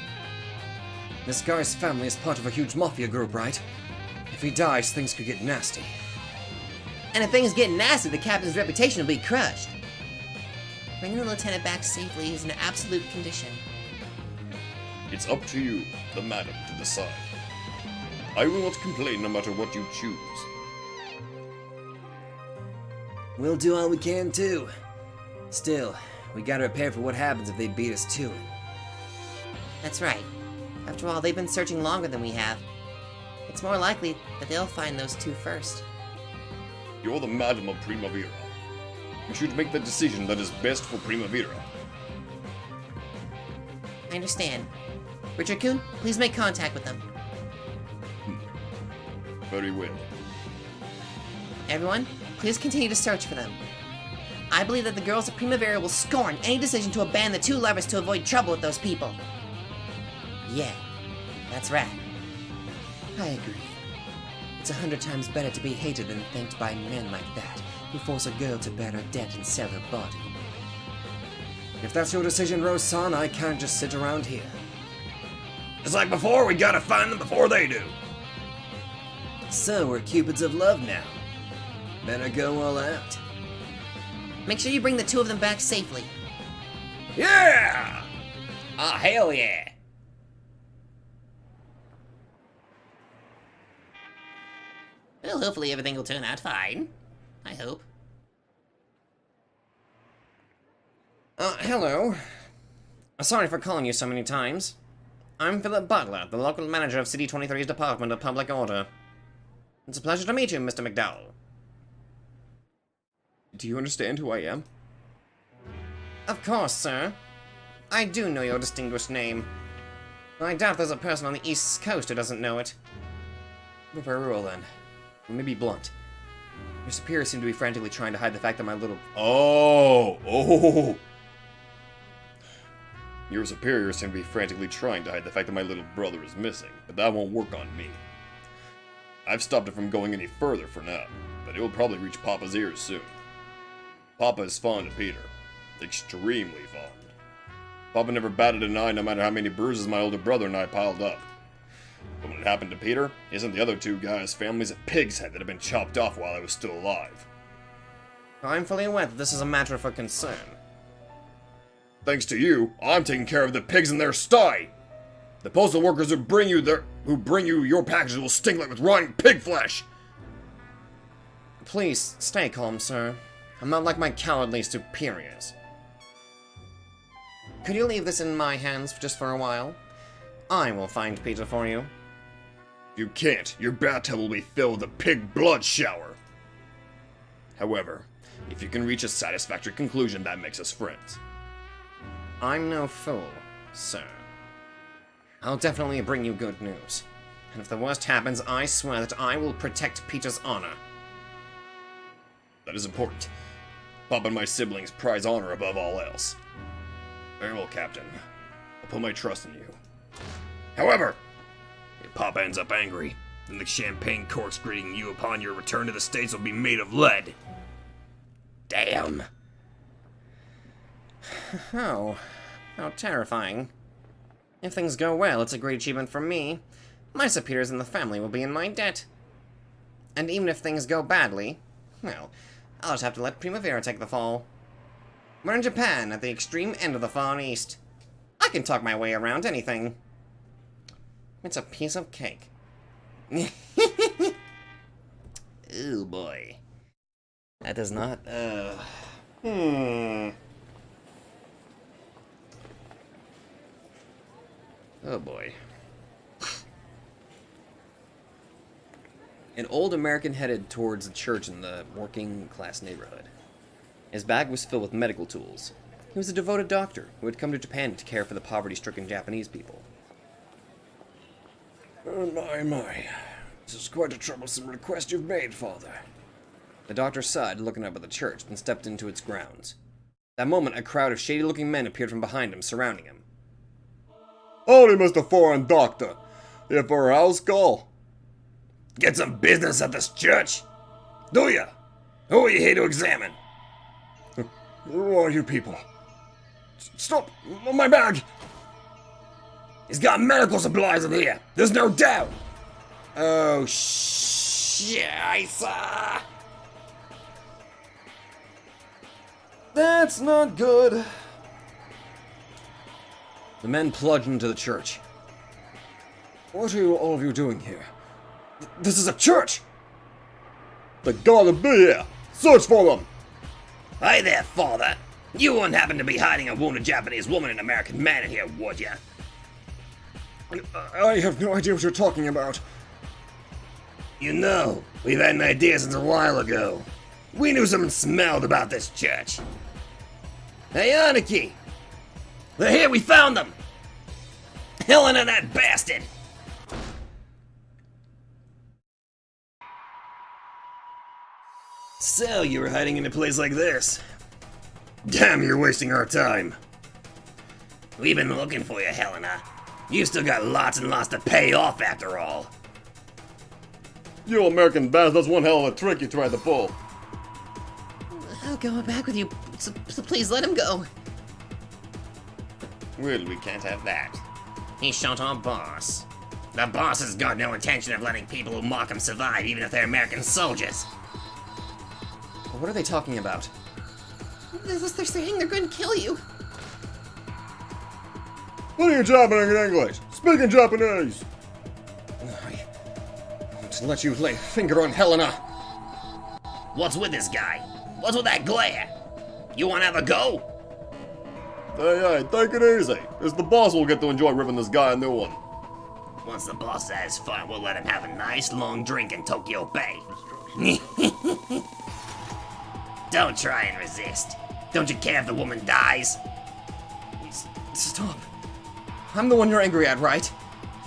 This guy's family is part of a huge mafia group, right? If he dies, things could get nasty. And if things get nasty, the captain's reputation will be crushed. Bringing the lieutenant back safely is an absolute condition. It's up to you, the madam, to decide. I will not complain no matter what you choose. We'll do all we can, too. Still, we gotta prepare for what happens if they beat us to it. That's right. After all, they've been searching longer than we have. It's more likely that they'll find those two first. You're the madam of Primavera. You should make the decision that is best for Primavera. I understand. Richard Coon, please make contact with them. Very well. Everyone, please continue to search for them. I believe that the girls of Primavera will scorn any decision to abandon the two lovers to avoid trouble with those people. Yeah, that's right. I agree. It's 100 times better to be hated than thanked by men like that, who force a girl to bear her debt and sell her body. If that's your decision, Rose-san, I can't just sit around here. Just like before, we gotta find them before they do. So we're cupids of love now. Better go all out. Make sure you bring the two of them back safely. Yeah! Ah, hell yeah! Well, hopefully everything will turn out fine. I hope. Hello. Sorry for calling you so many times. I'm Philip Butler, the local manager of City 23's Department of Public Order. It's a pleasure to meet you, Mr. McDowell. Do you understand who I am? Of course, sir. I do know your distinguished name. I doubt there's a person on the East Coast who doesn't know it. Well, very well then. Let me be blunt. Your superiors seem to be frantically trying to hide the fact that my little... Oh! Your superiors seem to be frantically trying to hide the fact that my little brother is missing, but that won't work on me. I've stopped it from going any further for now, but it will probably reach Papa's ears soon. Papa is fond of Peter. Extremely fond. Papa never batted an eye no matter how many bruises my older brother and I piled up. But when it happened to Peter, isn't the other two guys' families a pig's head that had been chopped off while I was still alive? I'm fully aware that this is a matter for concern. Thanks to you, I'm taking care of the pigs in their sty! The postal workers who bring you your packages will stink like with rotting pig flesh! Please, stay calm, sir. I'm not like my cowardly superiors. Could you leave this in my hands just for a while? I will find Peter for you. You can't. Your bathtub will be filled with a pig blood shower. However, if you can reach a satisfactory conclusion, that makes us friends. I'm no fool, sir. I'll definitely bring you good news. And if the worst happens, I swear that I will protect Peter's honor. That is important. Papa and my siblings prize honor above all else. Very well, Captain. I'll put my trust in you. However, if Papa ends up angry, then the champagne corks greeting you upon your return to the States will be made of lead. Damn. Oh, how terrifying. If things go well, it's a great achievement for me. My superiors in the family will be in my debt. And even if things go badly, well, I'll just have to let Primavera take the fall. We're in Japan, at the extreme end of the Far East. I can talk my way around anything. It's a piece of cake. Ooh, boy. That does not, Oh boy. An old American headed towards a church in the working class neighborhood. His bag was filled with medical tools. He was a devoted doctor who had come to Japan to care for the poverty-stricken Japanese people. Oh my. This is quite a troublesome request you've made, Father. The doctor sighed, looking up at the church, then stepped into its grounds. At that moment, a crowd of shady-looking men appeared from behind him, surrounding him. Howdy, Mr. Foreign Doctor. Here for a house call? Get some business at this church? Do ya? Who are you here to examine? Who are you people? Stop! My bag! He's got medical supplies in here. There's no doubt. Oh, Scheisse! That's not good. The men plunged into the church. What are all of you doing here? This is a church! They gotta be here! Search for them! Hi there, Father. You wouldn't happen to be hiding a wounded Japanese woman and American man in here, would ya? I have no idea what you're talking about. You know, we've had an idea since a while ago. We knew something smelled about this church. Hey, Aniki! They're here, we found them! Helena, that bastard! So, you were hiding in a place like this? Damn, you're wasting our time. We've been looking for you, Helena. You've still got lots and lots to pay off after all. You American bastards, that's one hell of a trick you tried to pull. I'll go back with you, so please let him go. Well, we can't have that. He shot our boss. The boss has got no intention of letting people who mock him survive, even if they're American soldiers. What are they talking about? They're saying they're going to kill you. What are you jabbing in English? Speak in Japanese! I won't let you lay a finger on Helena. What's with this guy? What's with that glare? You want to have a go? Hey, take it easy. It's the boss will get to enjoy ripping this guy a new one. Once the boss has fun, we'll let him have a nice long drink in Tokyo Bay. Don't try and resist. Don't you care if the woman dies? Stop. I'm the one you're angry at, right?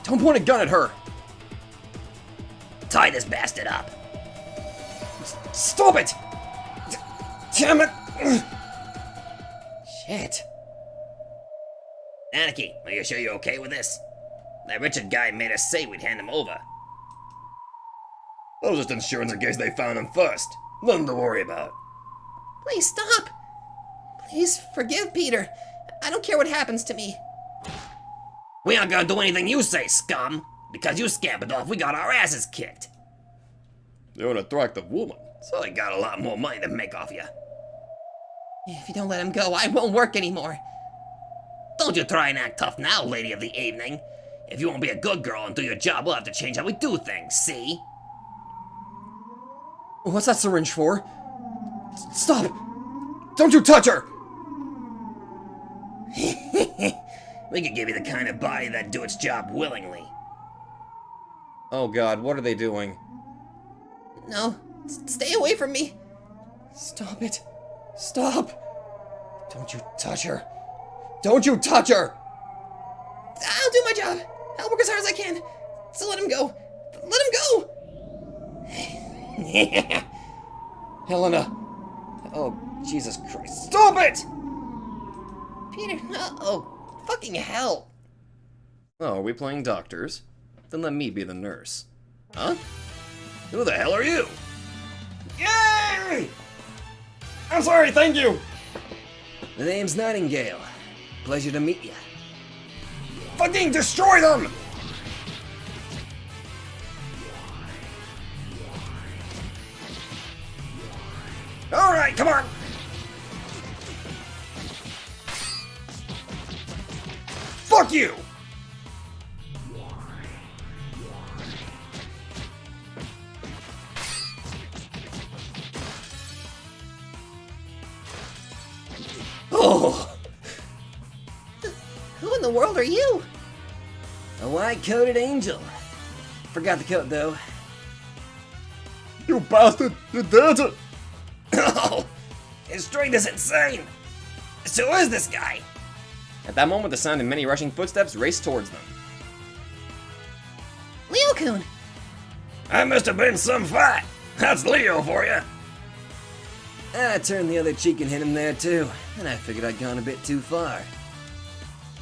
Don't point a gun at her. Tie this bastard up. Stop it! Damn it! Shit. Anarchy, are you sure you're okay with this? That Richard guy made us say we'd hand him over. That was just insurance in case they found him first. Nothing to worry about. Please stop. Please forgive Peter. I don't care what happens to me. We aren't gonna do anything you say, scum. Because you scampered off, we got our asses kicked. You're an attractive woman. So they got a lot more money to make off you. If you don't let him go, I won't work anymore. Don't you try and act tough now, lady of the evening. If you want to be a good girl and do your job, we'll have to change how we do things, see? What's that syringe for? Stop! Don't you touch her! We could give you the kind of body that'd do its job willingly. Oh god, what are they doing? No, stay away from me. Stop it. Stop! Don't you touch her! Don't you touch her! I'll do my job. I'll work as hard as I can. So let him go. Let him go! Helena! Oh, Jesus Christ. Stop it! Peter, no. Oh, fucking hell. Oh, are we playing doctors? Then let me be the nurse. Huh? Who the hell are you? Yay! I'm sorry, thank you! The name's Nightingale. Pleasure to meet you. Fucking destroy them! Alright, come on! Fuck you! Oh! Who in the world are you? A white-coated angel. Forgot the coat, though. You bastard! You did it! Oh, his strength is insane. So who is this guy? At that moment, the sound of many rushing footsteps raced towards them. Leo-kun! That must have been some fight. That's Leo for you. I turned the other cheek and hit him there, too. And I figured I'd gone a bit too far.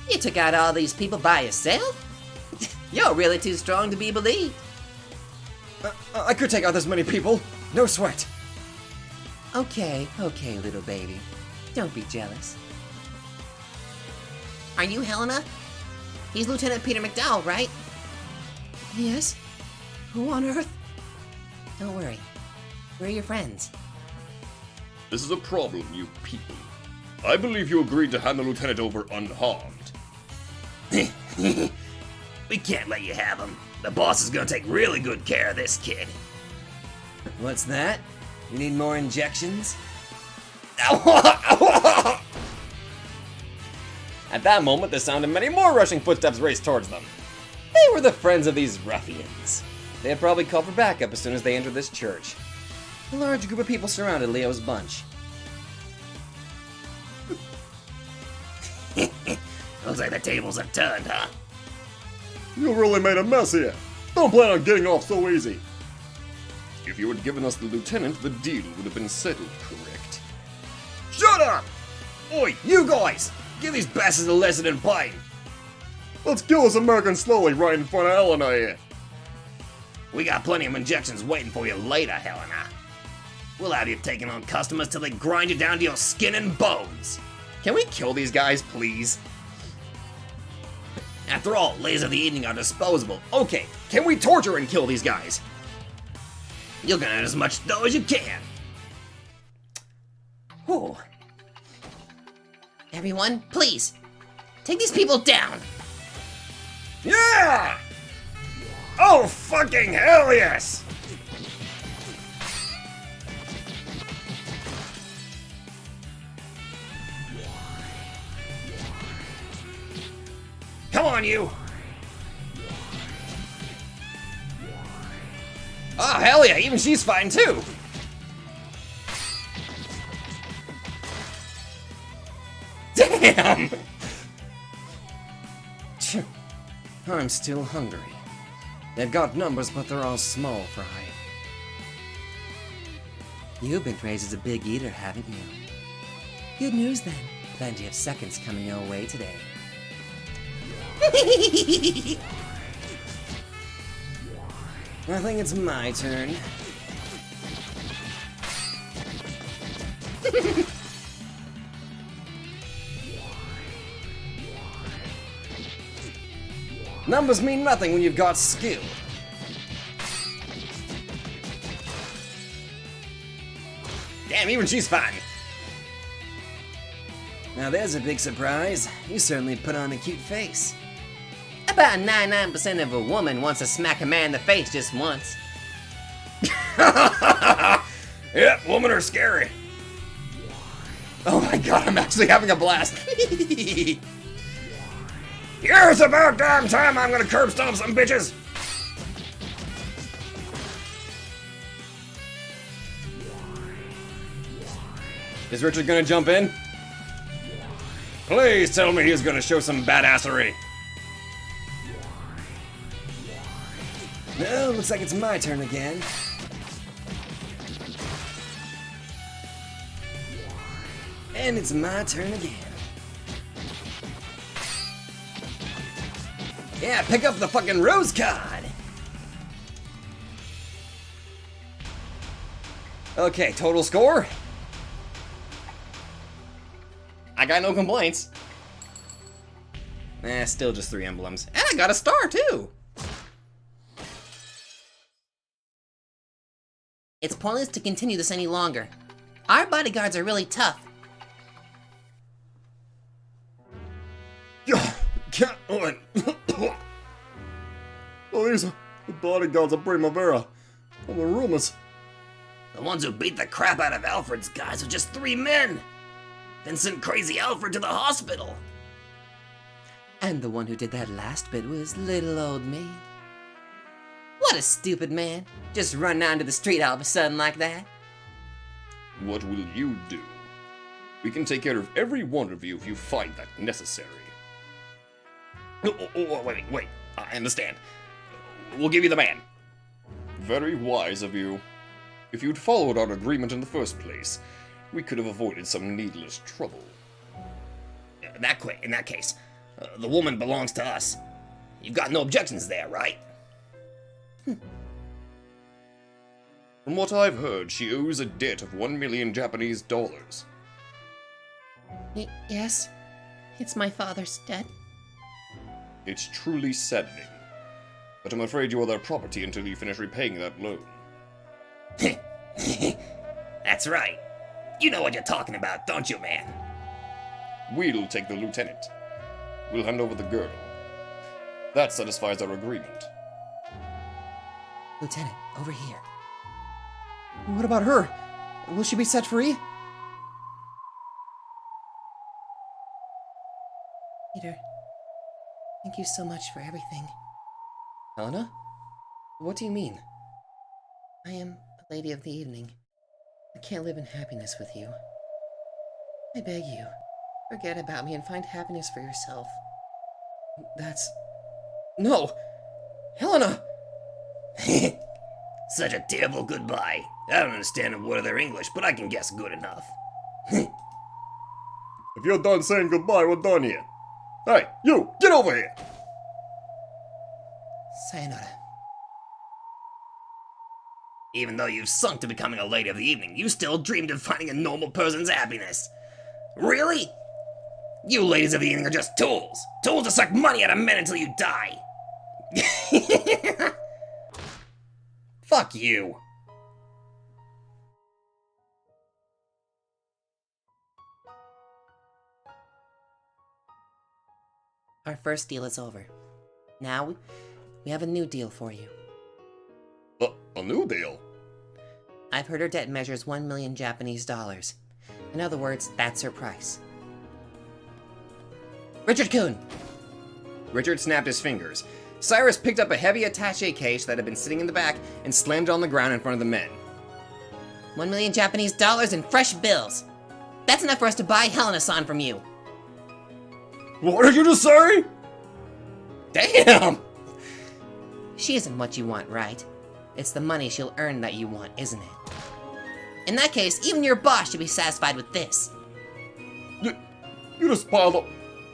You took out all these people by yourself? You're really too strong to be believed. I could take out this many people. No sweat. Okay, little baby. Don't be jealous. Are you Helena? He's Lieutenant Peter McDowell, right? Yes. Who on earth? Don't worry. We're your friends. This is a problem, you people. I believe you agreed to hand the lieutenant over unharmed. We can't let you have him. The boss is gonna take really good care of this kid. What's that? You need more injections? At that moment, the sound of many more rushing footsteps raced towards them. They were the friends of these ruffians. They had probably called for backup as soon as they entered this church. A large group of people surrounded Leo's bunch. Looks like the tables have turned, huh? You really made a mess here. Don't plan on getting off so easy. If you had given us the lieutenant, the deal would have been settled, correct? Shut up! Oi, you guys! Give these bastards a lesson in pine. Let's kill this American slowly right in front of Helena here. We got plenty of injections waiting for you later, Helena. We'll have you taking on customers till they grind you down to your skin and bones. Can we kill these guys, please? After all, ladies of the evening are disposable. Okay, can we torture and kill these guys? You're gonna earn as much dough as you can. Whew. Everyone, please, take these people down. Yeah! Oh, fucking hell yes! Come on, you! Oh, hell yeah, even she's fine too! Damn! I'm still hungry. They've got numbers, but they're all small fry. You've been raised as a big eater, haven't you? Good news then. Plenty of seconds coming your way today. I think it's my turn. Numbers mean nothing when you've got skill. Damn, even she's fine. Now there's a big surprise. You certainly put on a cute face. About 99% of a woman wants to smack a man in the face just once. Yep, women are scary. Oh my god, I'm actually having a blast. Yeah, it's about damn time I'm gonna curb stomp some bitches. Is Richard gonna jump in? Please tell me he's gonna show some badassery. No, looks like it's my turn again. And it's my turn again. Yeah, pick up the fucking rose card! Okay, total score? I got no complaints. Still just 3 emblems. And I got a star, too! It's pointless to continue this any longer. Our bodyguards are really tough. Can't. Oh, these are the bodyguards of Primavera. And the rumors. The ones who beat the crap out of Alfred's guys were just 3 men. Then sent crazy Alfred to the hospital. And the one who did that last bit was little old me. What a stupid man. Just run down to the street all of a sudden like that. What will you do? We can take care of every one of you if you find that necessary. Wait. I understand. We'll give you the man. Very wise of you. If you'd followed our agreement in the first place, we could have avoided some needless trouble. In that case, the woman belongs to us. You've got no objections there, right? From what I've heard, she owes a debt of 1 million Japanese dollars. Yes, it's my father's debt. It's truly saddening. But I'm afraid you are their property until you finish repaying that loan. That's right. You know what you're talking about, don't you, man? We'll take the lieutenant. We'll hand over the girdle. That satisfies our agreement. Lieutenant, over here. What about her? Will she be set free? Peter, thank you so much for everything. Helena? What do you mean? I am a lady of the evening. I can't live in happiness with you. I beg you, forget about me and find happiness for yourself. That's... No! Helena! Such a terrible goodbye. I don't understand a word of their English, but I can guess good enough. If you're done saying goodbye, we're done here. Hey, you, get over here! Sayonara. Even though you've sunk to becoming a lady of the evening, you still dreamed of finding a normal person's happiness. Really? You ladies of the evening are just tools. Tools to suck money out of men until you die. Fuck you. Our first deal is over. Now, we have a new deal for you. A new deal? I've heard her debt measures 1 million Japanese dollars. In other words, that's her price. Richard-kun! Richard snapped his fingers. Cyrus picked up a heavy attaché case that had been sitting in the back and slammed it on the ground in front of the men. 1 million Japanese dollars in fresh bills. That's enough for us to buy Helena-san from you. What did you just say? Damn! She isn't what you want, right? It's the money she'll earn that you want, isn't it? In that case, even your boss should be satisfied with this. You just piled up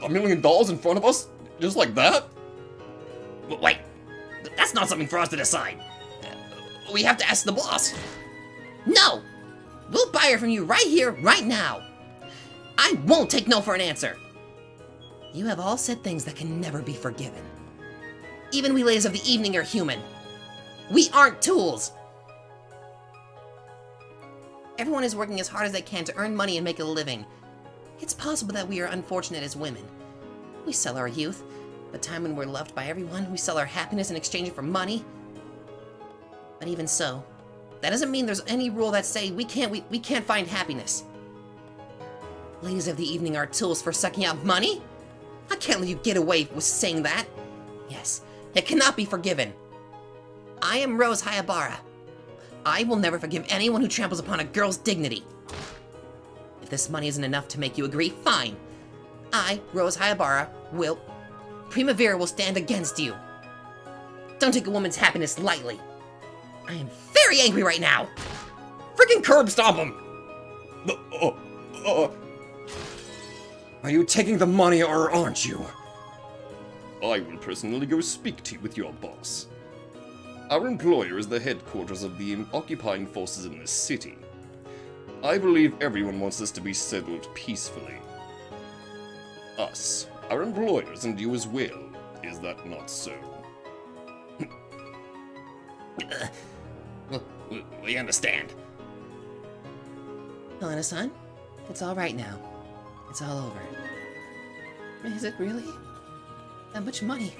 $1 million in front of us? Just like that? Wait, that's not something for us to decide. We have to ask the boss. No! We'll buy her from you right here, right now. I won't take no for an answer. You have all said things that can never be forgiven. Even we ladies of the evening are human. We aren't tools. Everyone is working as hard as they can to earn money and make a living. It's possible that we are unfortunate as women. We sell our youth, the time when we're loved by everyone. We sell our happiness in exchange for money. But even so, that doesn't mean there's any rule that say we can't find happiness. Ladies of the evening are tools for sucking out money? I can't let you get away with saying that. Yes, it cannot be forgiven. I am Rose Hayabara. I will never forgive anyone who tramples upon a girl's dignity. If this money isn't enough to make you agree, fine. I, Rose Hayabara, will... Primavera will stand against you. Don't take a woman's happiness lightly. I am very angry right now. Freaking curb stomp him! Are you taking the money or aren't you? I will personally go speak to you with your boss. Our employer is the headquarters of the occupying forces in this city. I believe everyone wants this to be settled peacefully. Us, our employers, and you as well. Is that not so? We understand. Helena-san, it's all right now. It's all over. Is it really? That much money?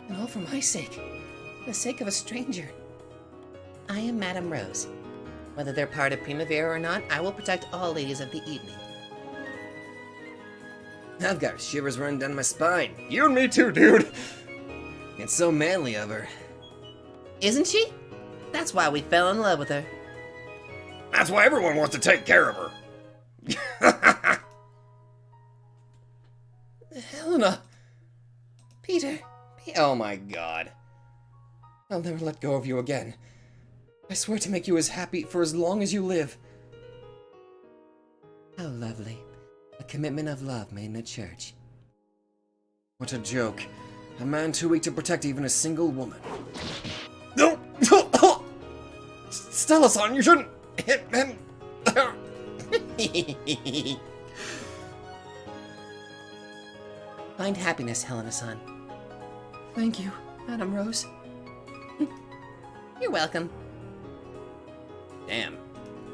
And all for my sake? For the sake of a stranger? I am Madame Rose. Whether they're part of Primavera or not, I will protect all ladies of the evening. I've got shivers running down my spine. You and me too, dude! It's so manly of her. Isn't she? That's why we fell in love with her. That's why everyone wants to take care of her. Helena! Peter! Oh my god. I'll never let go of you again. I swear to make you as happy for as long as you live. How lovely. A commitment of love made in a church. What a joke. A man too weak to protect even a single woman. No! Stella-san, you shouldn't hit him! Find happiness, Helena-san. Thank you, Madame Rose. You're welcome. Damn.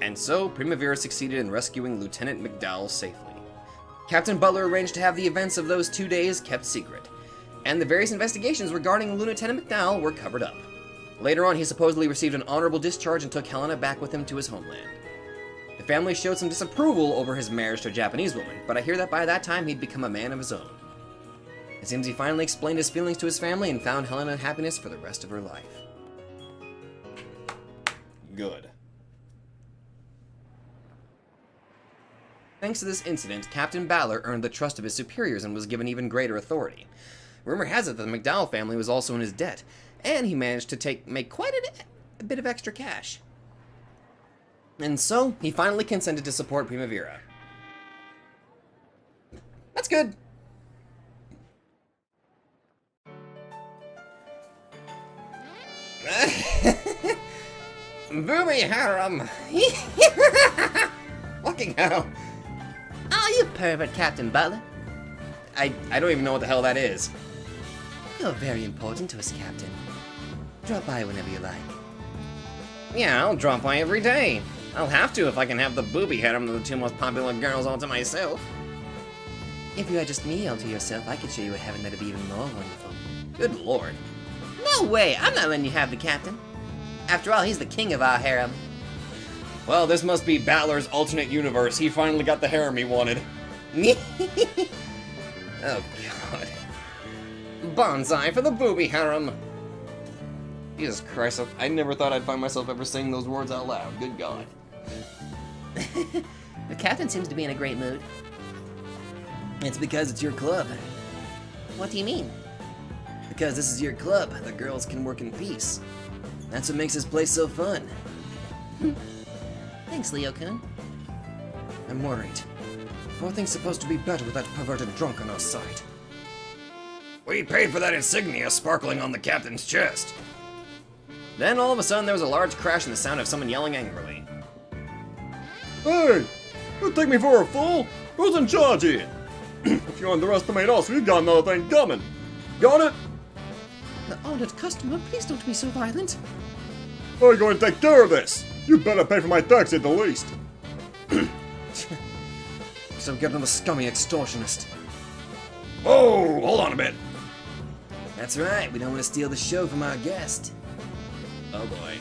And so, Primavera succeeded in rescuing Lieutenant McDowell safely. Captain Butler arranged to have the events of those 2 days kept secret, and the various investigations regarding Lieutenant McDowell were covered up. Later on, he supposedly received an honorable discharge and took Helena back with him to his homeland. The family showed some disapproval over his marriage to a Japanese woman, but I hear that by that time he'd become a man of his own. It seems he finally explained his feelings to his family and found Helena happiness for the rest of her life. Good. Thanks to this incident, Captain Butler earned the trust of his superiors and was given even greater authority. Rumor has it that the McDowell family was also in his debt, and he managed to make quite a bit of extra cash. And so, he finally consented to support Primavera. That's good. Booby harem! Fucking hell. Oh, you pervert, Captain Butler. I don't even know what the hell that is. You're very important to us, Captain. Drop by whenever you like. Yeah, I'll drop by every day. I'll have to if I can have the booby harem of the two most popular girls all to myself. If you had just me all to yourself, I could show you a heaven that'd be even more wonderful. Good lord. No way! I'm not letting you have the captain. After all, he's the king of our harem. Well, this must be Butler's alternate universe. He finally got the harem he wanted. Oh, God. Bonsai for the booby harem. Jesus Christ, I never thought I'd find myself ever saying those words out loud. Good God. The captain seems to be in a great mood. It's because it's your club. What do you mean? Because this is your club, the girls can work in peace. That's what makes this place so fun. Thanks, Leo-kun. I'm worried. Are things supposed to be better with that perverted drunk on our side? We paid for that insignia sparkling on the captain's chest. Then all of a sudden there was a large crash and the sound of someone yelling angrily. Hey! You take me for a fool? Who's in charge here? If you underestimate us, we've got another thing coming. Got it? The honored customer, please don't be so violent. How are you going to take care of this? You better pay for my taxi at the least. So get another scummy extortionist. Whoa, hold on a bit. That's right, we don't want to steal the show from our guest. Oh boy.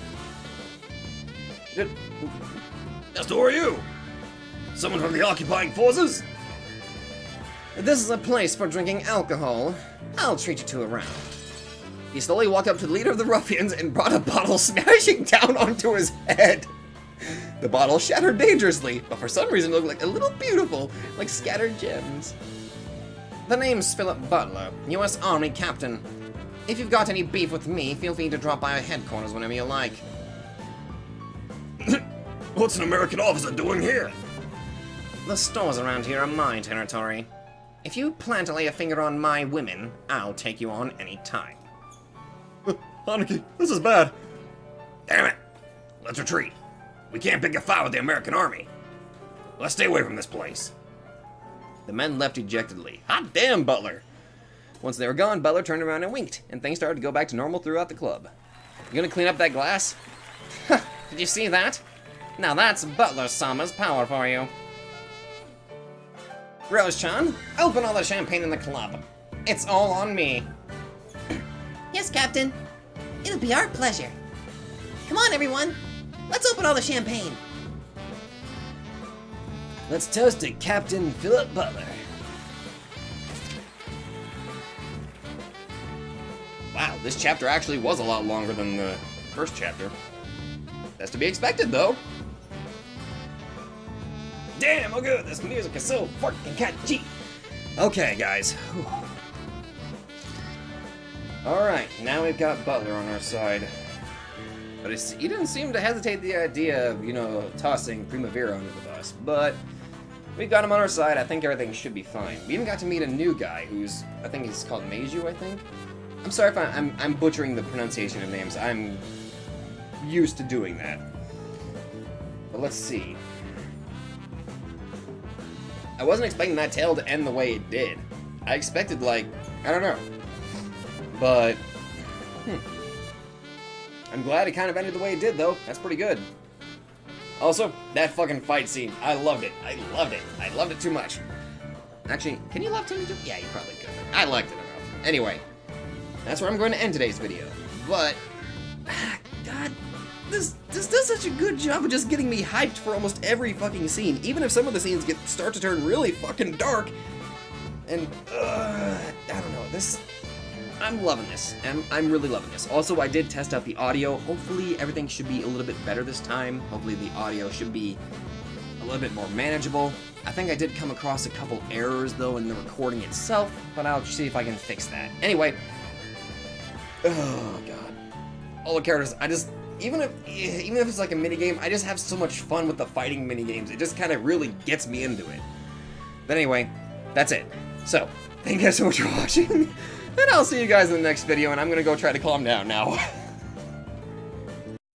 Just who are you? Someone from the occupying forces? This is a place for drinking alcohol. I'll treat you to a round. He slowly walked up to the leader of the ruffians and brought a bottle smashing down onto his head. The bottle shattered dangerously, but for some reason it looked like a little beautiful, like scattered gems. The name's Philip Butler, U.S. Army Captain. If you've got any beef with me, feel free to drop by our headquarters whenever you like. What's an American officer doing here? The stores around here are my territory. If you plan to lay a finger on my women, I'll take you on any time. Haneke, this is bad. Damn it. Let's retreat. We can't pick a fight with the American army. Let's stay away from this place. The men left dejectedly. Hot damn, Butler! Once they were gone, Butler turned around and winked, and things started to go back to normal throughout the club. You gonna clean up that glass? Did you see that? Now that's Butler-sama's power for you. Rose-chan, open all the champagne in the club. It's all on me. Yes, Captain. It'll be our pleasure. Come on, everyone. Let's open all the champagne. Let's toast to Captain Philip Butler. Wow, this chapter actually was a lot longer than the first chapter. That's to be expected, though. Damn, oh good, this music is so fucking catchy. Okay, guys. Alright, now we've got Butler on our side. But he didn't seem to hesitate the idea of, tossing Primavera under the bus. But we've got him on our side. I think everything should be fine. We even got to meet a new guy who's, I think he's called Meiju, I think. I'm sorry if I'm butchering the pronunciation of names. I'm used to doing that. But let's see. I wasn't expecting that tale to end the way it did. I expected, I don't know. But, I'm glad it kind of ended the way it did, though. That's pretty good. Also, that fucking fight scene. I loved it. I loved it. I loved it too much. Actually, can you love Timmy too? Yeah, you probably could. I liked it enough. Anyway, that's where I'm going to end today's video. But, God, this does such a good job of just getting me hyped for almost every fucking scene. Even if some of the scenes start to turn really fucking dark. And, I don't know, I'm loving this. I'm really loving this. Also, I did test out the audio. Hopefully, everything should be a little bit better this time. Hopefully, the audio should be a little bit more manageable. I think I did come across a couple errors, though, in the recording itself, but I'll see if I can fix that. Anyway. Oh, God. All the characters, even if it's like a minigame, I just have so much fun with the fighting minigames. It just kind of really gets me into it. But anyway, that's it. So, thank you guys so much for watching. And I'll see you guys in the next video, and I'm gonna go try to calm down now.